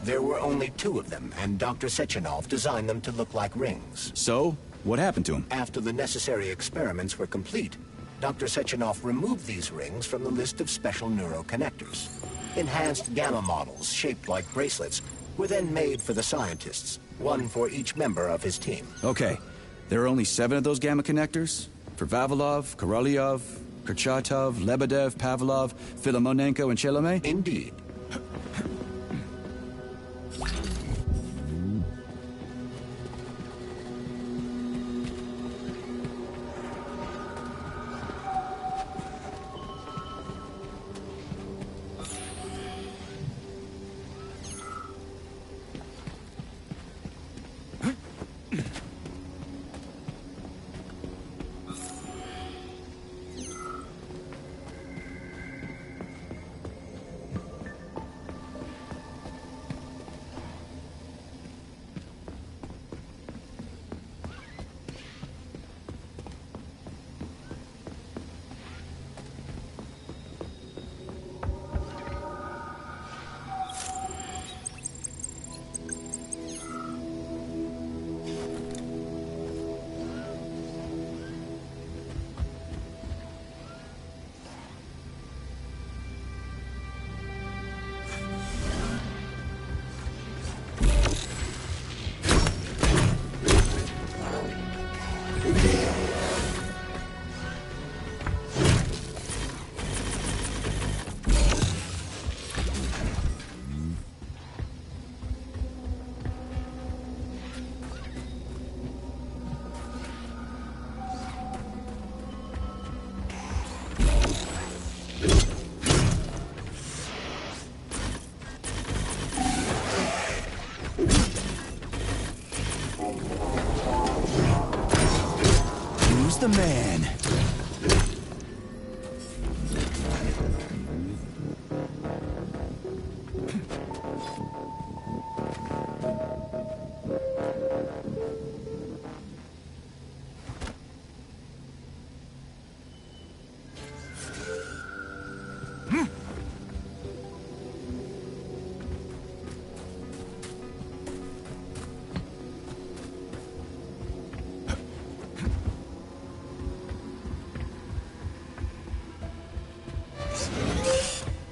There were only 2 of them, and Dr. Sechenov designed them to look like rings. So, what happened to him? After the necessary experiments were complete, Dr. Sechenov removed these rings from the list of special neuroconnectors. Enhanced gamma models, shaped like bracelets, were then made for the scientists, one for each member of his team. Okay, there are only 7 of those gamma connectors? For Vavilov, Korolyov, Kurchatov, Lebedev, Pavlov, Filomonenko, and Chelomey? Indeed. The man.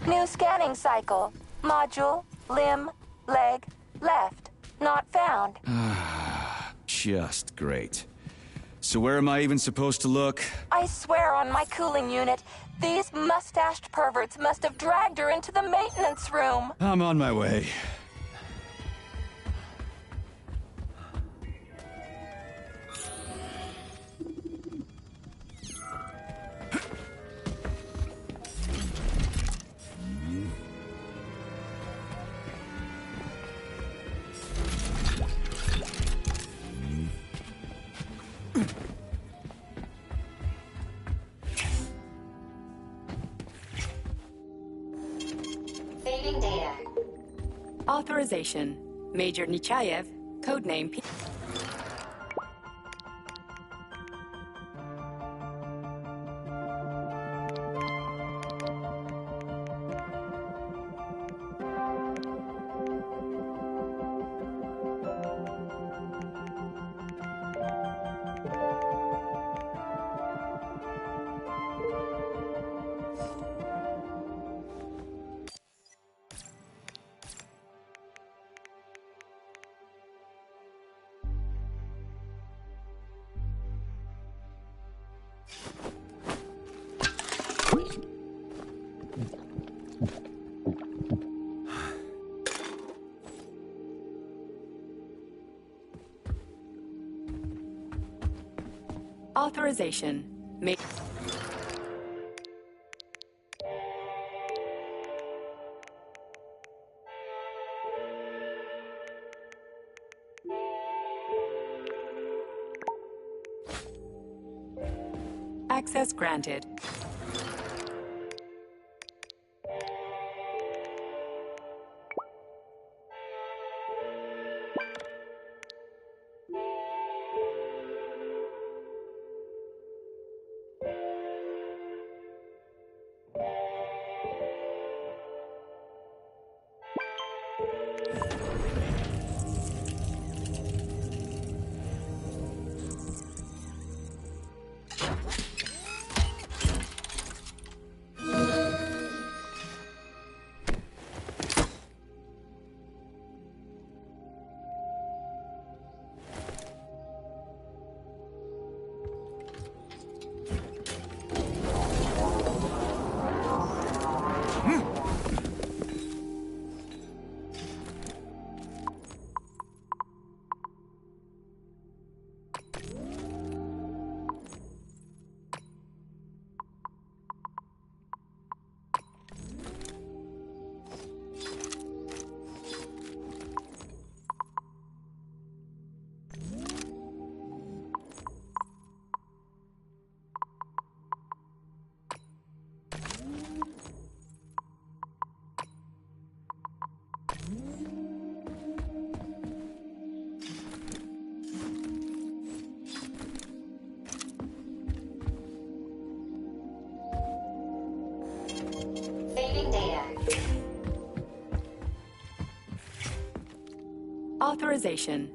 New scanning cycle. Module, limb, leg, left. Not found. Just great. So where am I even supposed to look? I swear on my cooling unit, these mustached perverts must have dragged her into the maintenance room. I'm on my way. Saving data. Authorization. Major Nechayev, codename P. Authorization. Access granted. Saving data. Authorization.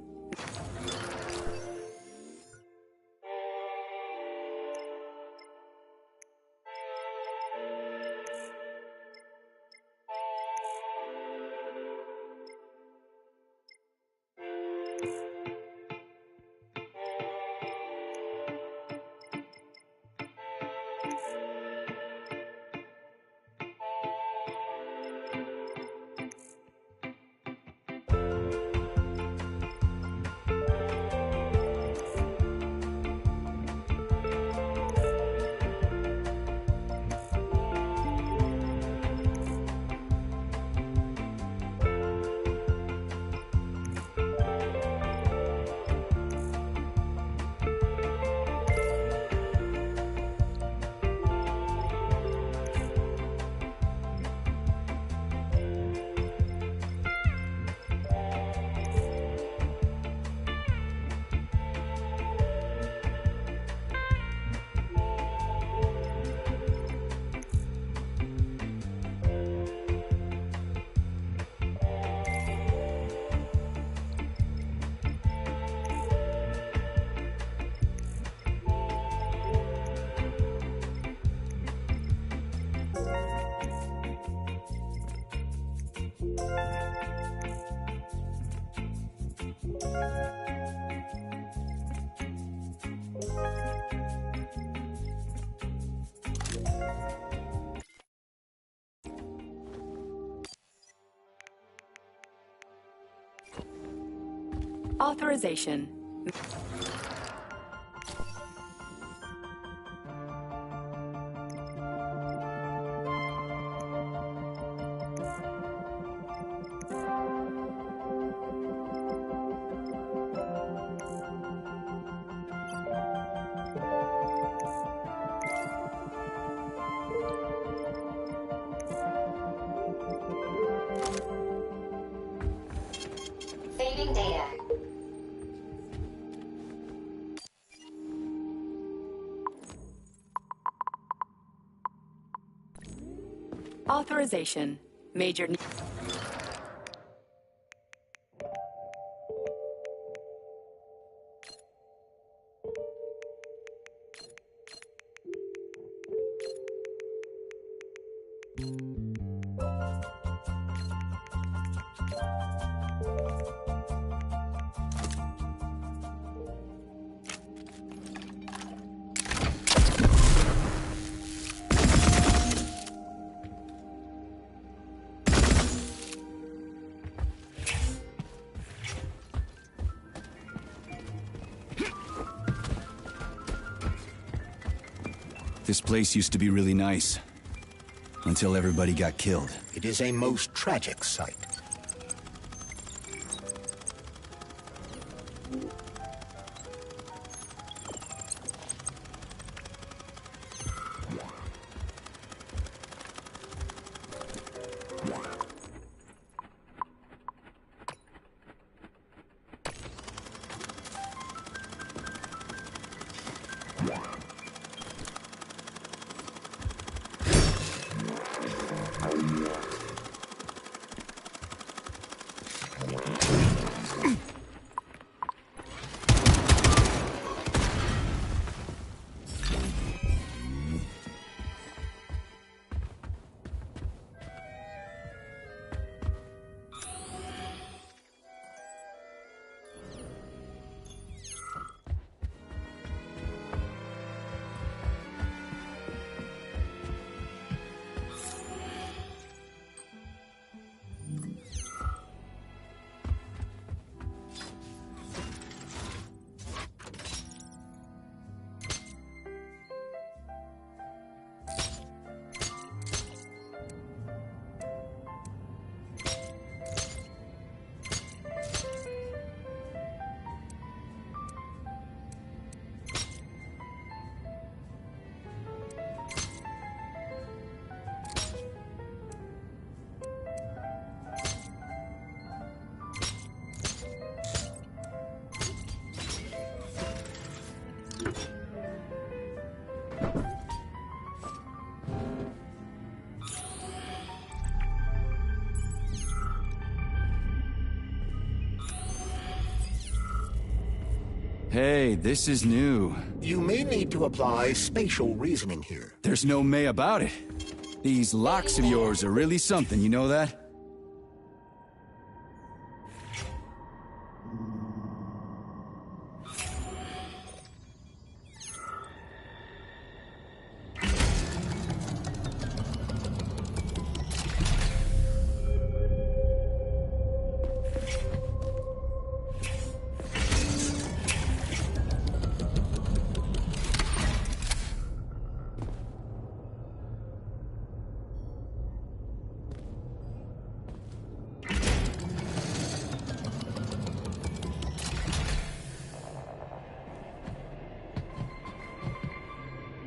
Authorization. Saving data. Authorization. Major. This place used to be really nice. Until everybody got killed. It is a most tragic sight. Hey, this is new. You may need to apply spatial reasoning here. There's no may about it. These locks of yours are really something, you know that?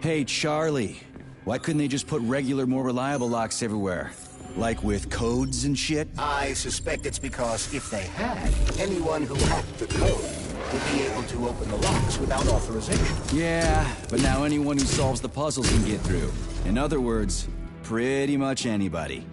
Hey, Charlie. Why couldn't they just put regular, more reliable locks everywhere? Like with codes and shit? I suspect it's because if they had, anyone who hacked the code would be able to open the locks without authorization. Yeah, but now anyone who solves the puzzles can get through. In other words, pretty much anybody.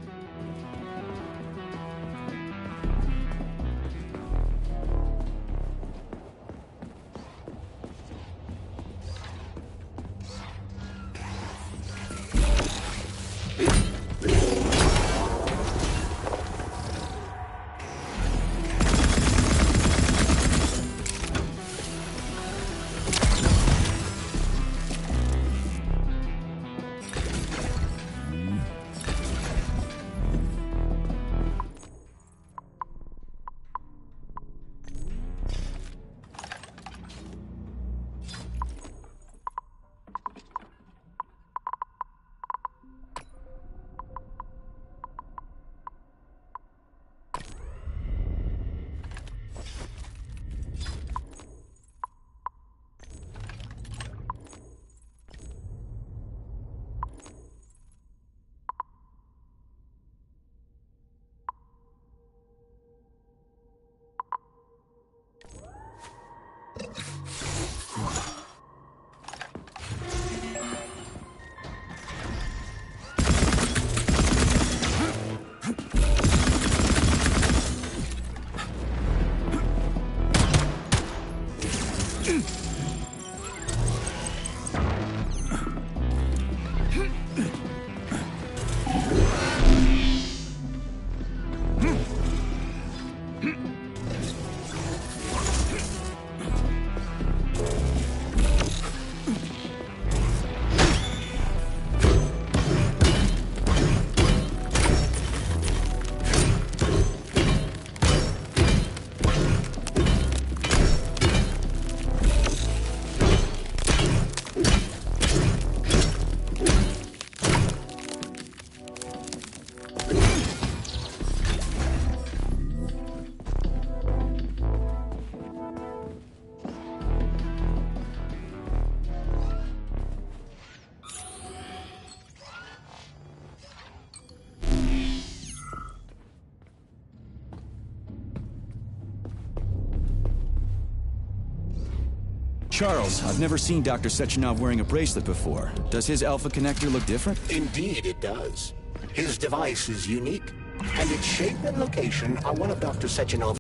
Charles, I've never seen Dr. Sechenov wearing a bracelet before. Does his Alpha connector look different? Indeed it does. His device is unique, and its shape and location are one of Dr. Sechenov's...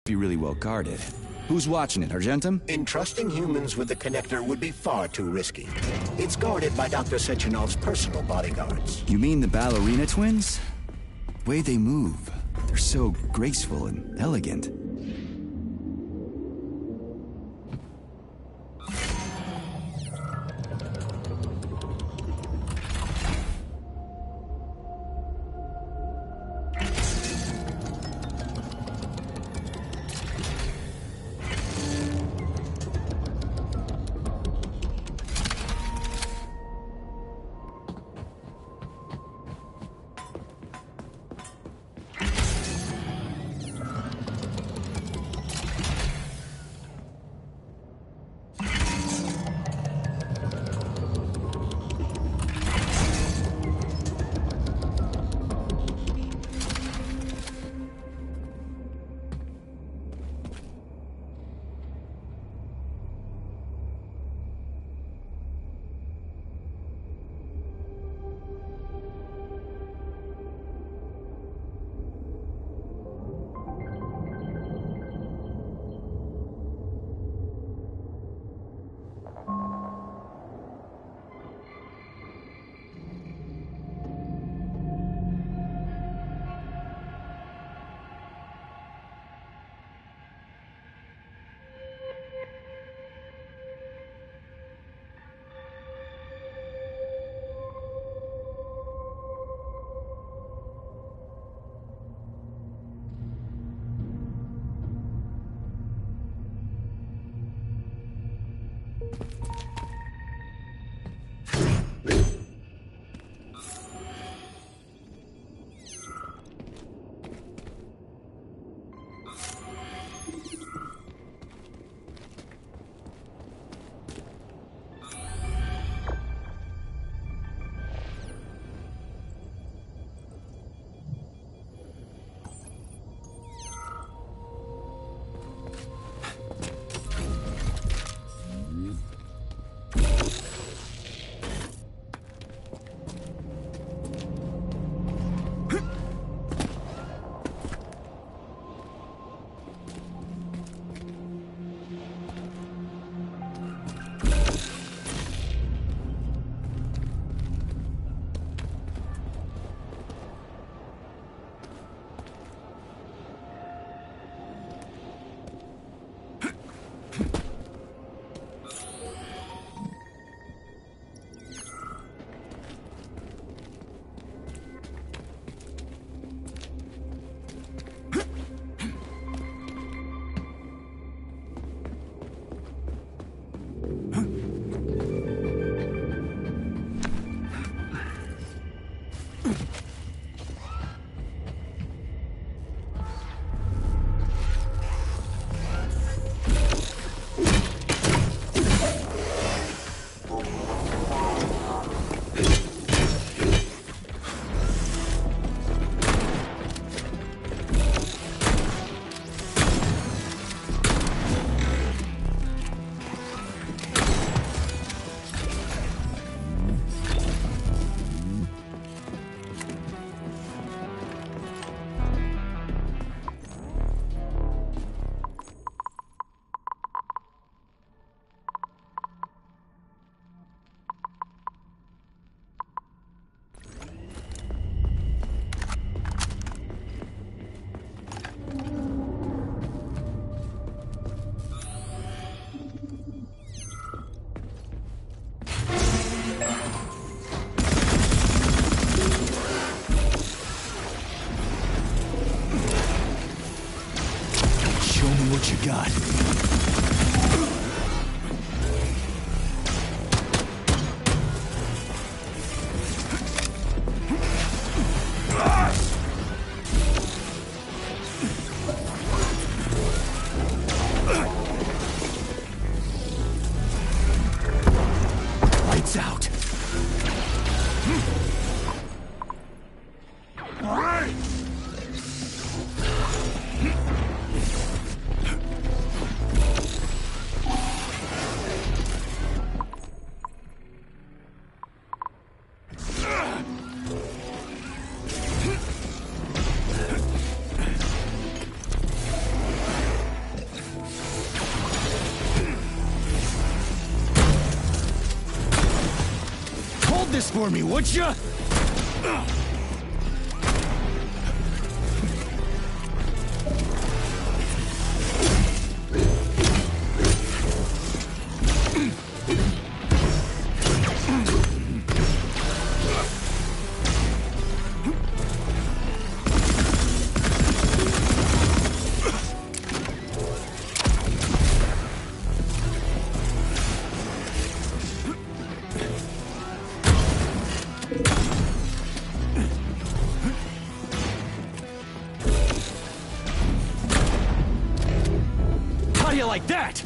Be really well guarded. Who's watching it, Argentum? Entrusting humans with the connector would be far too risky. It's guarded by Dr. Sechenov's personal bodyguards. You mean the ballerina twins? The way they move, they're so graceful and elegant. What you got? Lights out. This for me, would ya? Like that!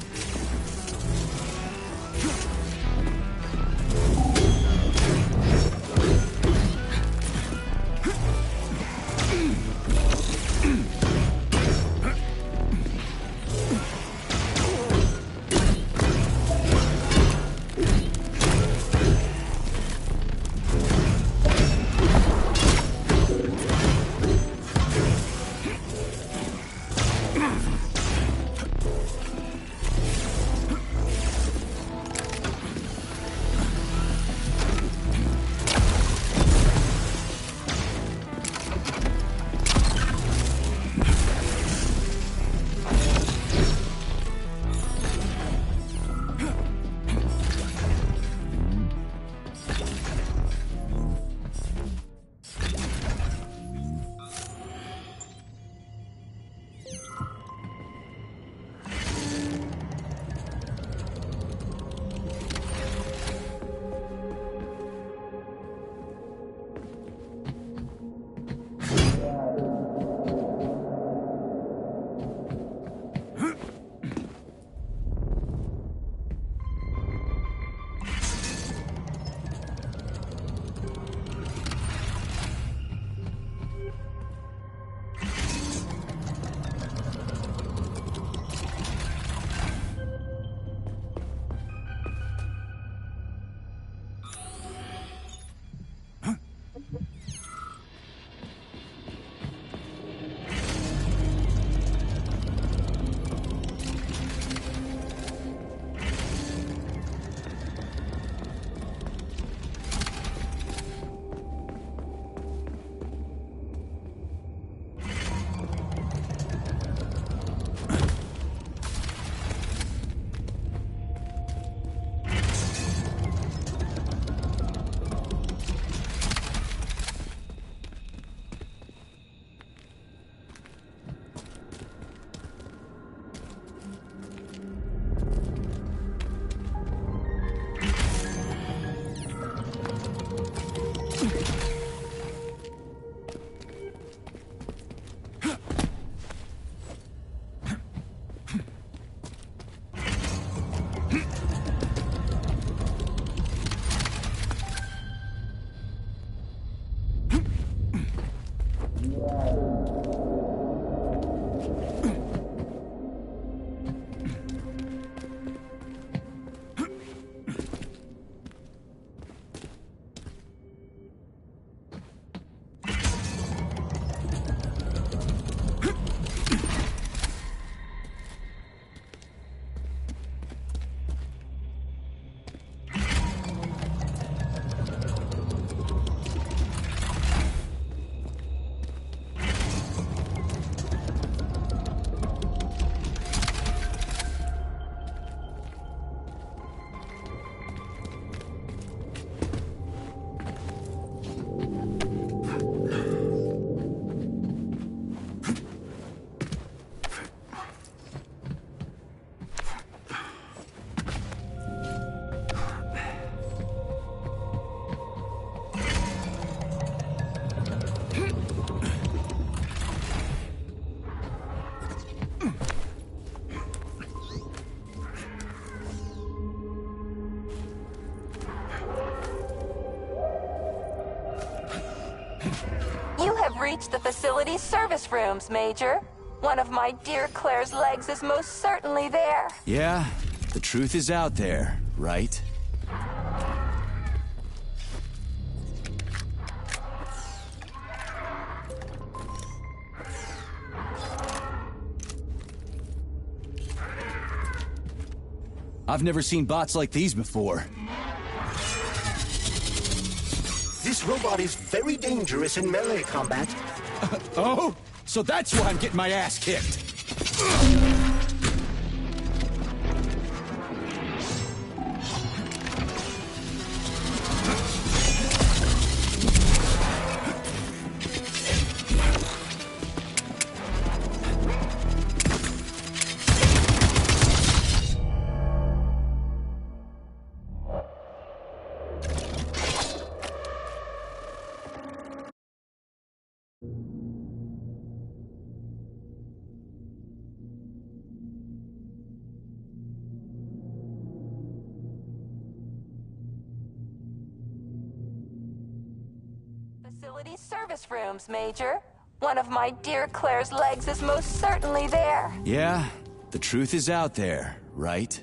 Reach the facility's service rooms, Major. One of my dear Claire's legs is most certainly there. Yeah, the truth is out there, right? I've never seen bots like these before. This robot is very dangerous in melee combat. Oh? So that's why I'm getting my ass kicked. Facility service rooms, Major. One of my dear Claire's legs is most certainly there. Yeah, the truth is out there, right?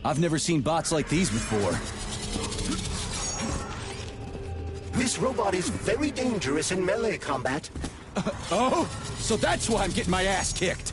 I've never seen bots like these before. This robot is very dangerous in melee combat. Oh? So that's why I'm getting my ass kicked.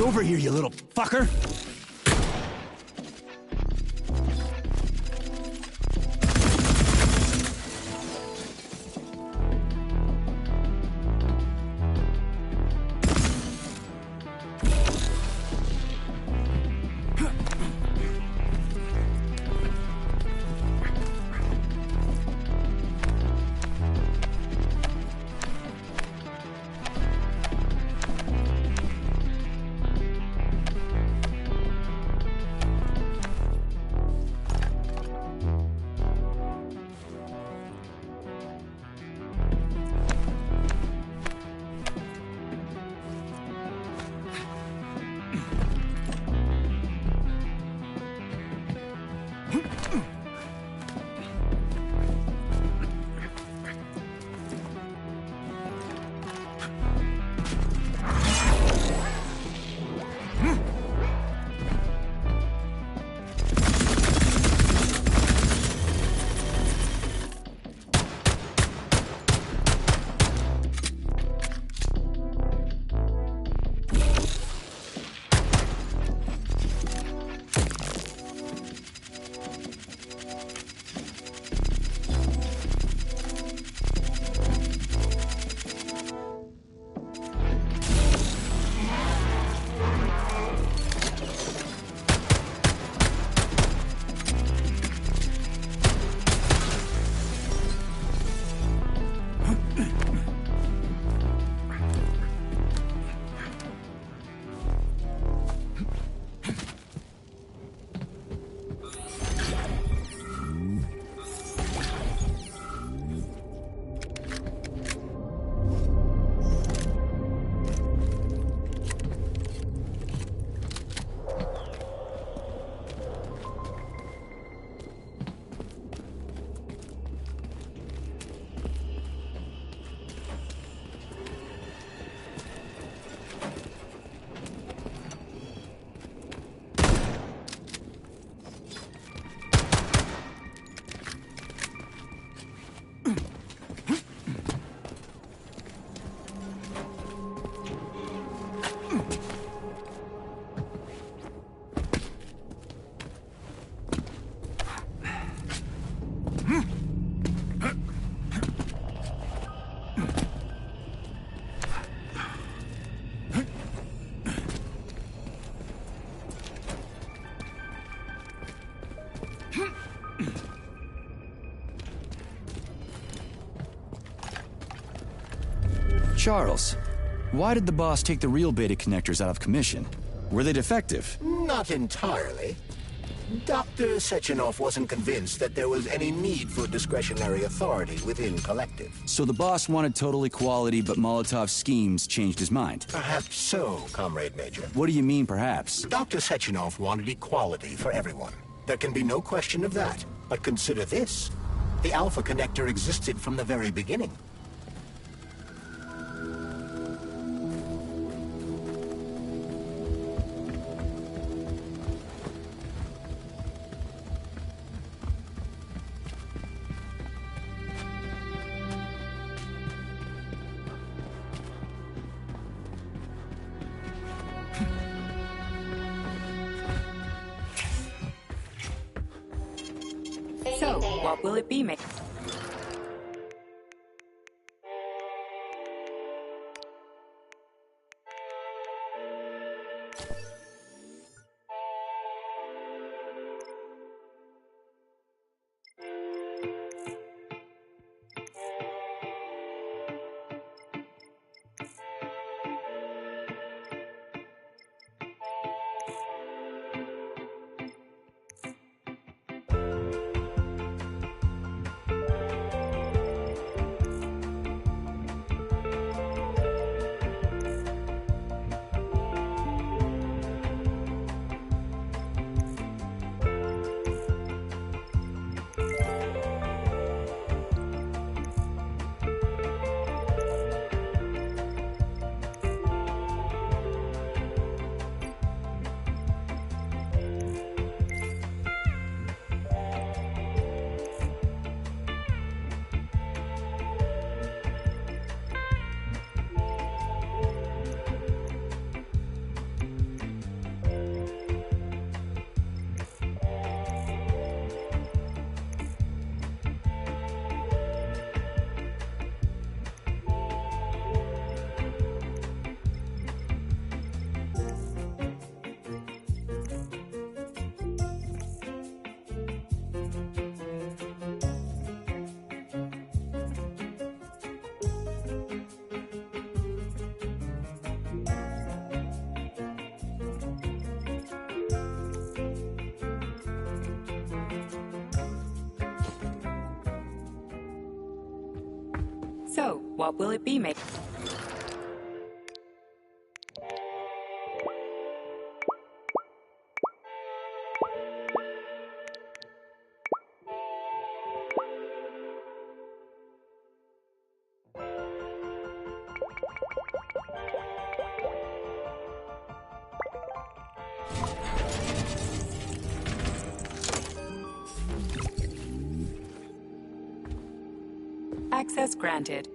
Over here, you little fucker! Charles, why did the boss take the real beta connectors out of commission? Were they defective? Not entirely. Dr. Sechenov wasn't convinced that there was any need for discretionary authority within Collective. So the boss wanted total equality, but Molotov's schemes changed his mind. Perhaps so, Comrade Major. What do you mean, perhaps? Dr. Sechenov wanted equality for everyone. There can be no question of that. But consider this. The Alpha Connector existed from the very beginning. So, what will it be, Major? So, what will it be, Major? Access granted.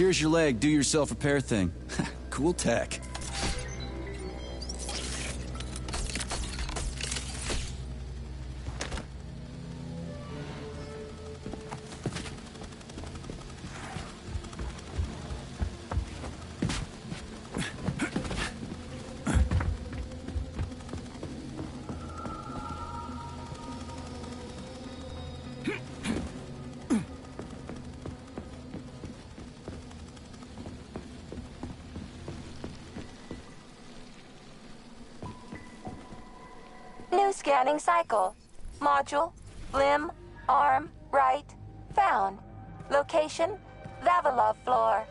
Here's your leg, do yourself repair thing. Cool tech. New scanning cycle. Module, limb, arm, right, found. Location, Vavilov floor.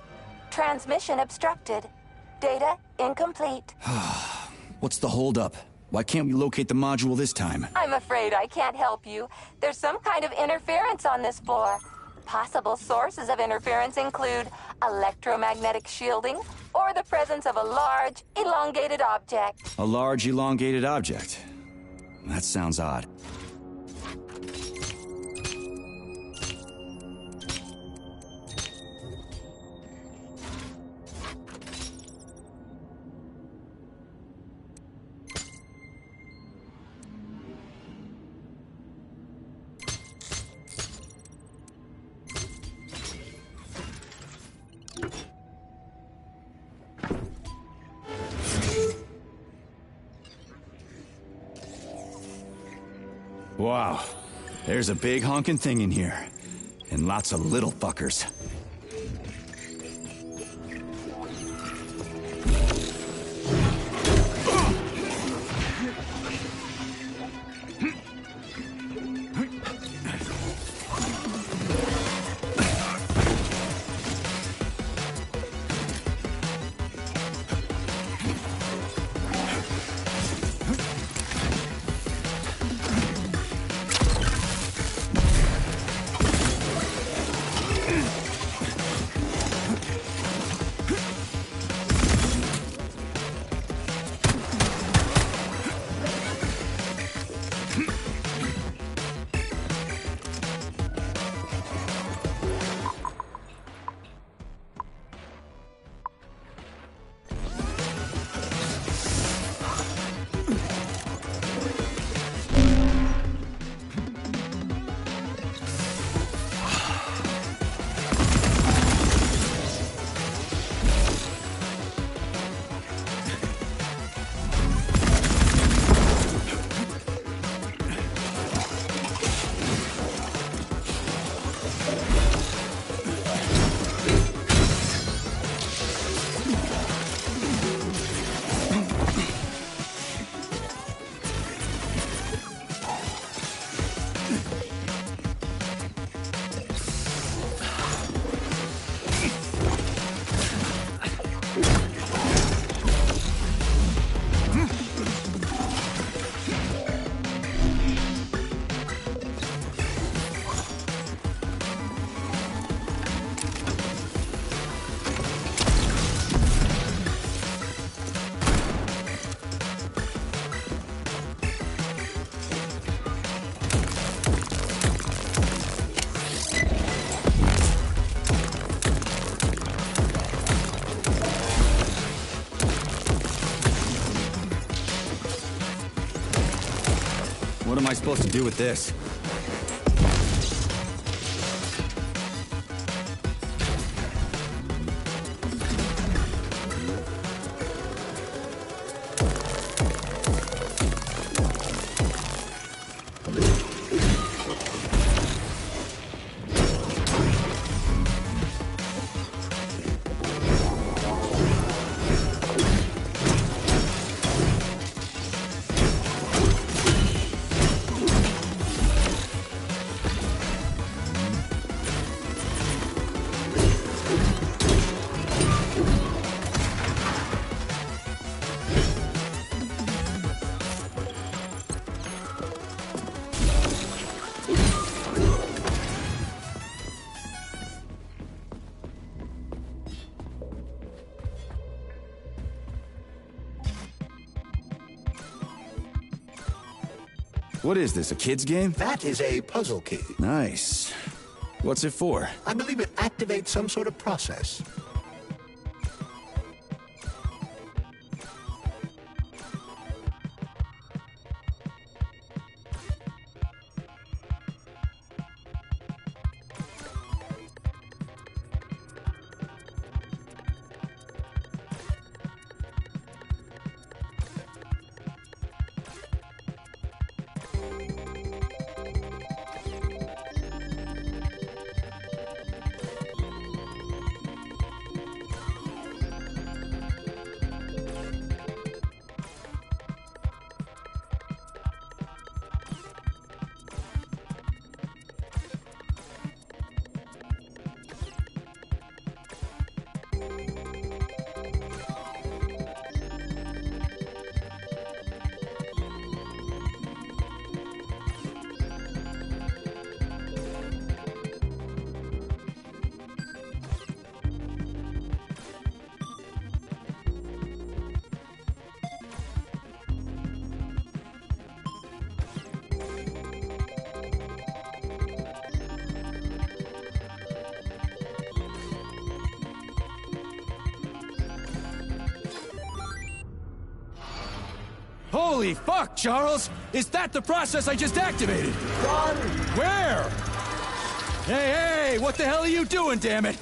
Transmission obstructed. Data incomplete. What's the holdup? Why can't we locate the module this time? I'm afraid I can't help you. There's some kind of interference on this floor. Possible sources of interference include electromagnetic shielding or the presence of a large, elongated object. A large, elongated object. That sounds odd. Wow, there's a big honking thing in here. And lots of little fuckers. What am I supposed to do with this? What is this, a kid's game? That is a puzzle key. Nice. What's it for? I believe it activates some sort of process. Holy fuck, Charles! Is that the process I just activated? Run! Where? Hey, what the hell are you doing, damn it?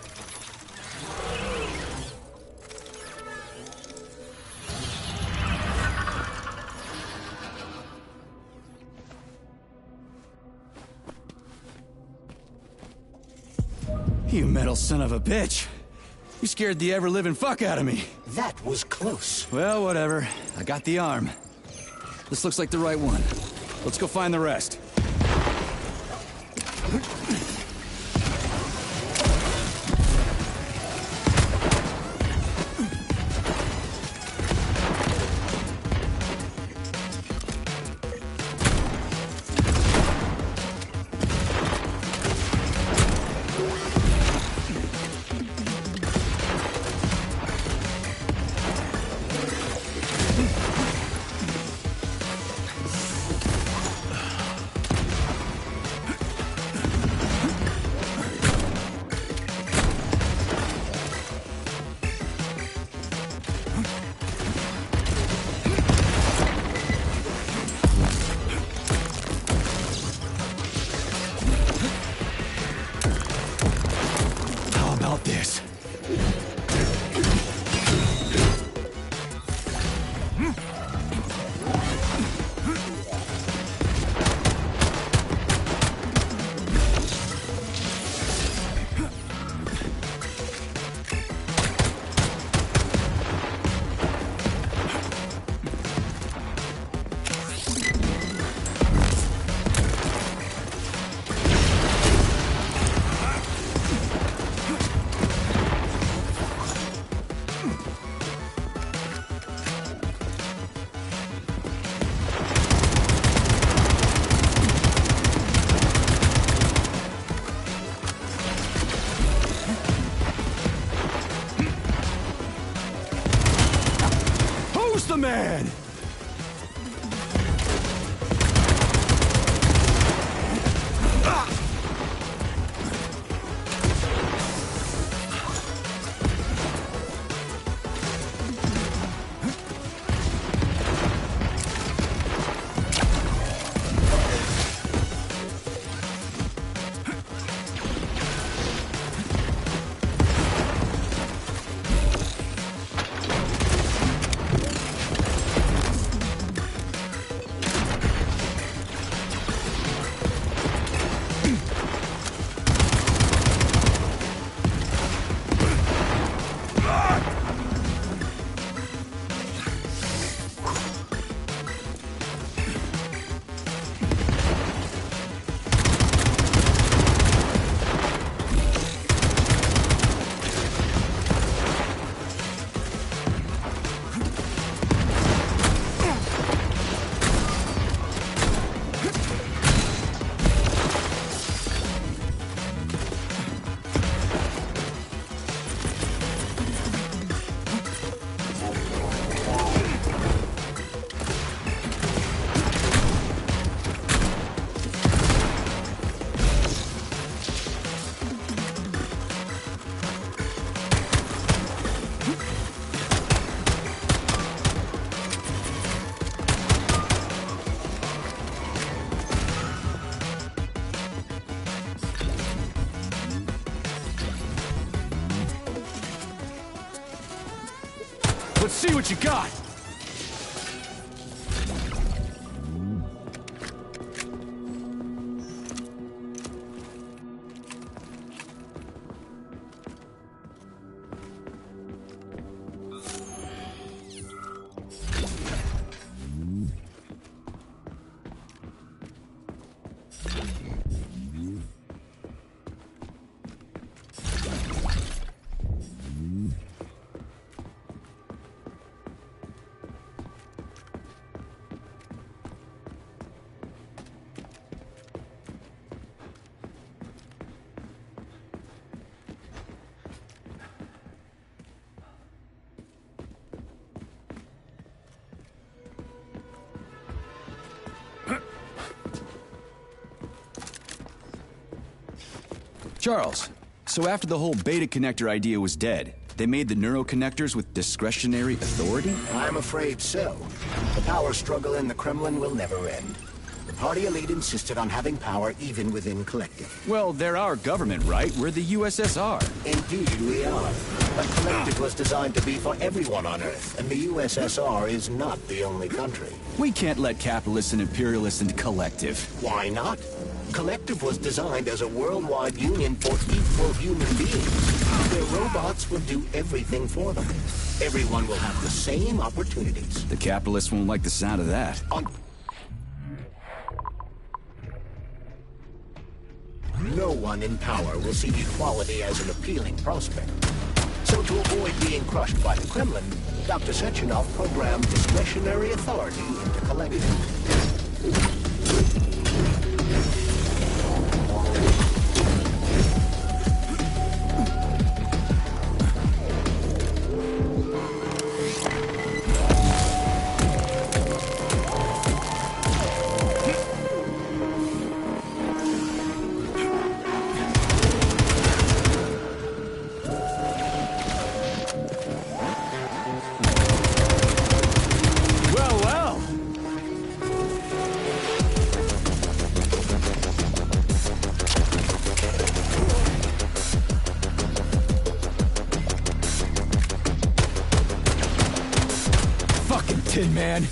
You metal son of a bitch. You scared the ever-living fuck out of me. That was close. Well, whatever. I got the arm. This looks like the right one. Let's go find the rest. Man! Let's see what you got! Charles, so after the whole beta connector idea was dead, They made the neuroconnectors with discretionary authority? I'm afraid so. The power struggle in the Kremlin will never end. The party elite insisted on having power even within Collective. Well, they're our government, right? We're the USSR. Indeed we are. But Collective was designed to be for everyone on Earth, and the USSR is not the only country. We can't let capitalists and imperialists into Collective. Why not? Collective was designed as a worldwide union for equal human beings. Their robots will do everything for them. Everyone will have the same opportunities. The capitalists won't like the sound of that. No one in power will see equality as an appealing prospect. So to avoid being crushed by the Kremlin, Dr. Sechenov programmed discretionary authority into Collective. Tin Man.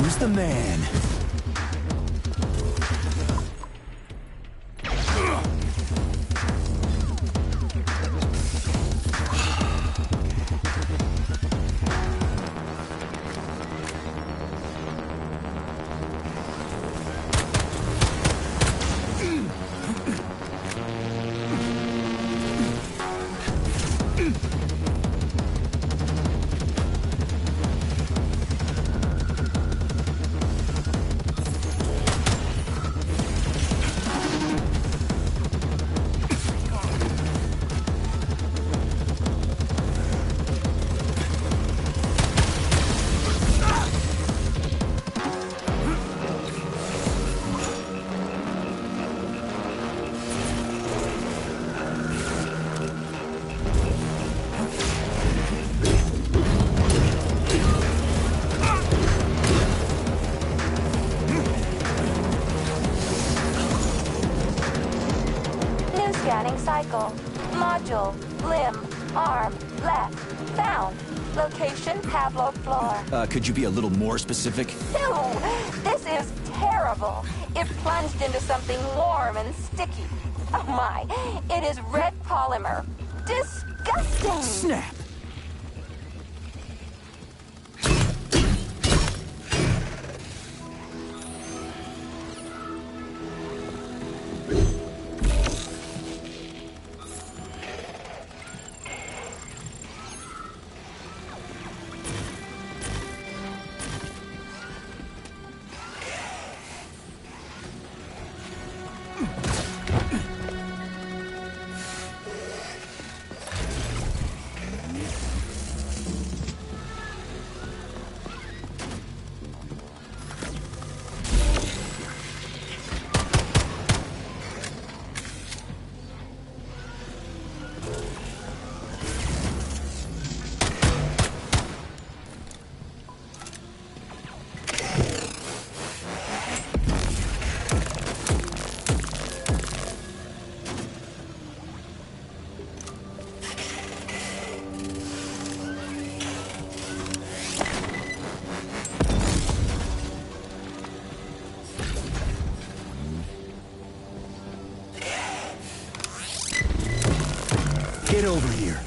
Who's the man? Cycle. Module. Limb. Arm. Left. Found. Location, Pavlov floor. Could you be a little more specific? No! This is terrible. It plunged into something warm and sticky. Oh my. It is red polymer. Disgusting! Snap! Get over here.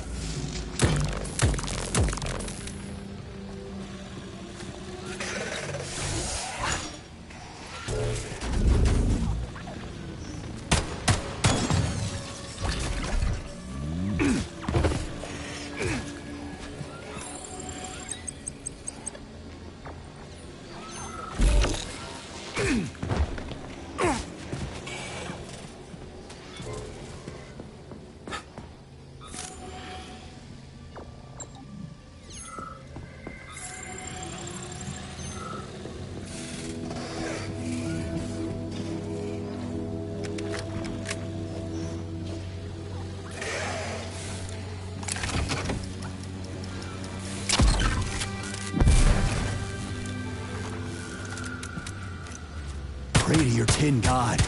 Pray to your tin god.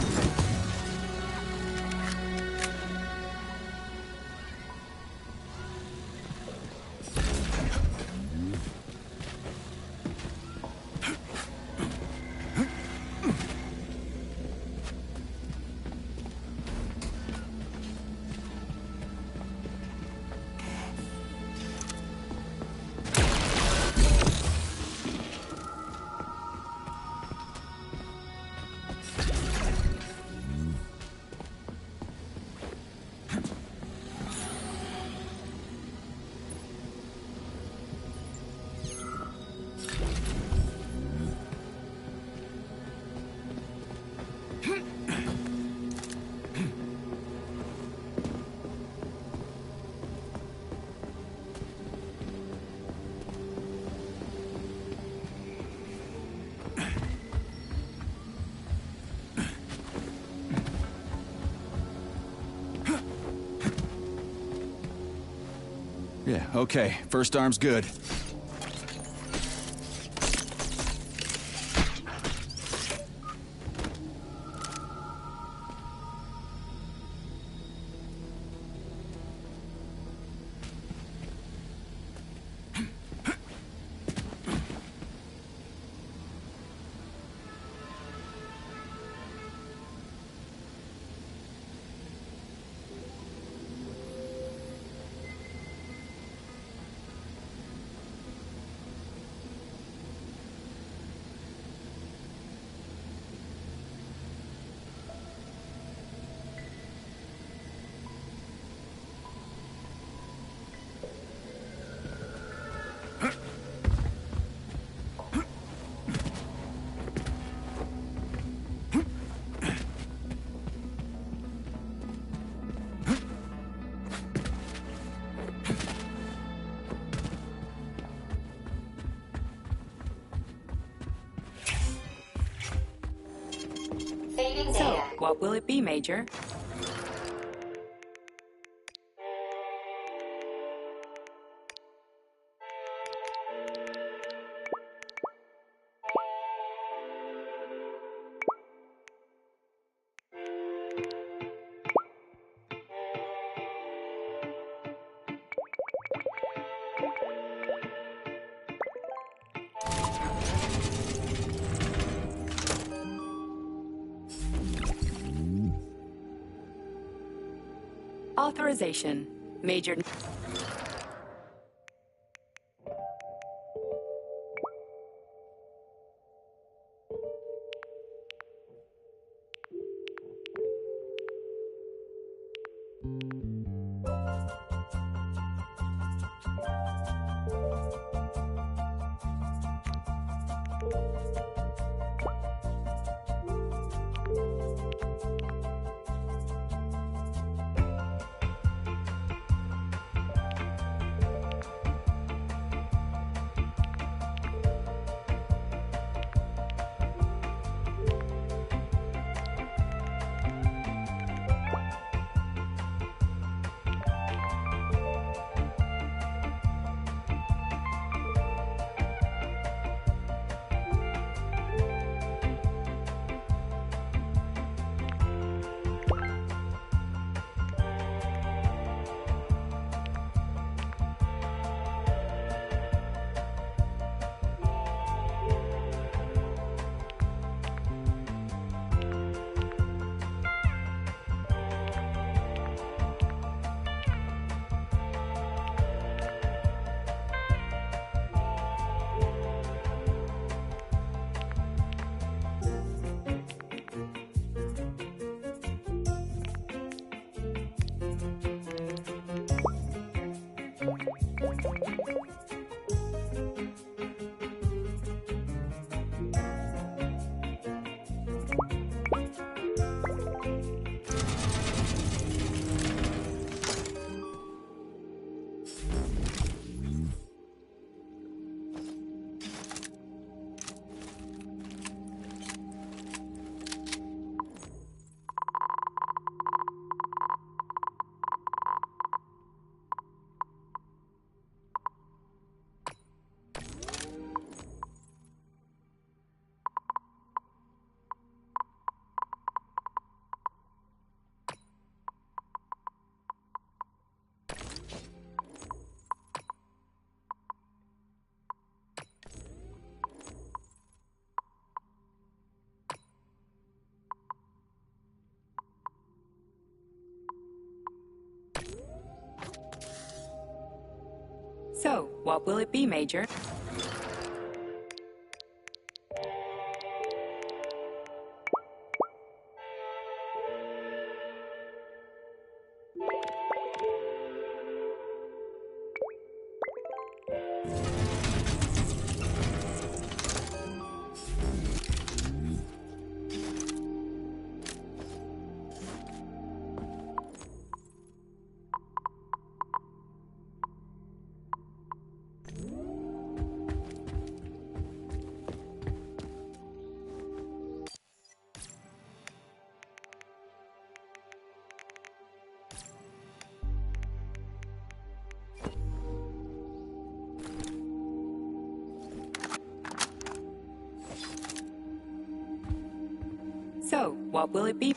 Yeah, okay. First arm's good. So, what will it be, Major? Authorization. Major... what will it be, Major? So, what will it be?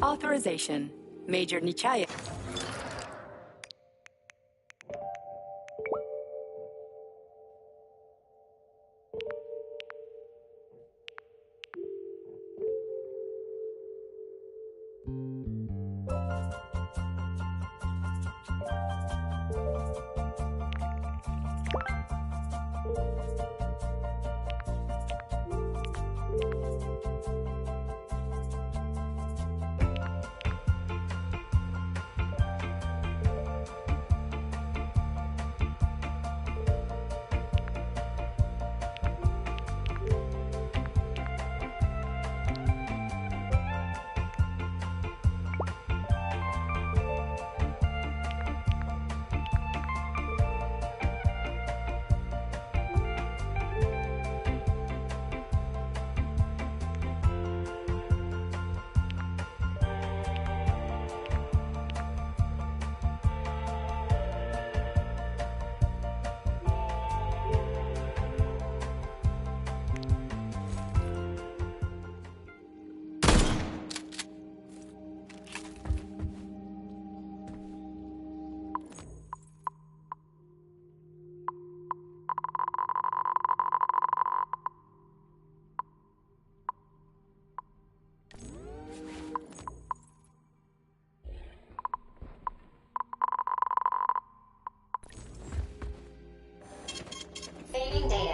Authorization. Major Nichaya. Saving data.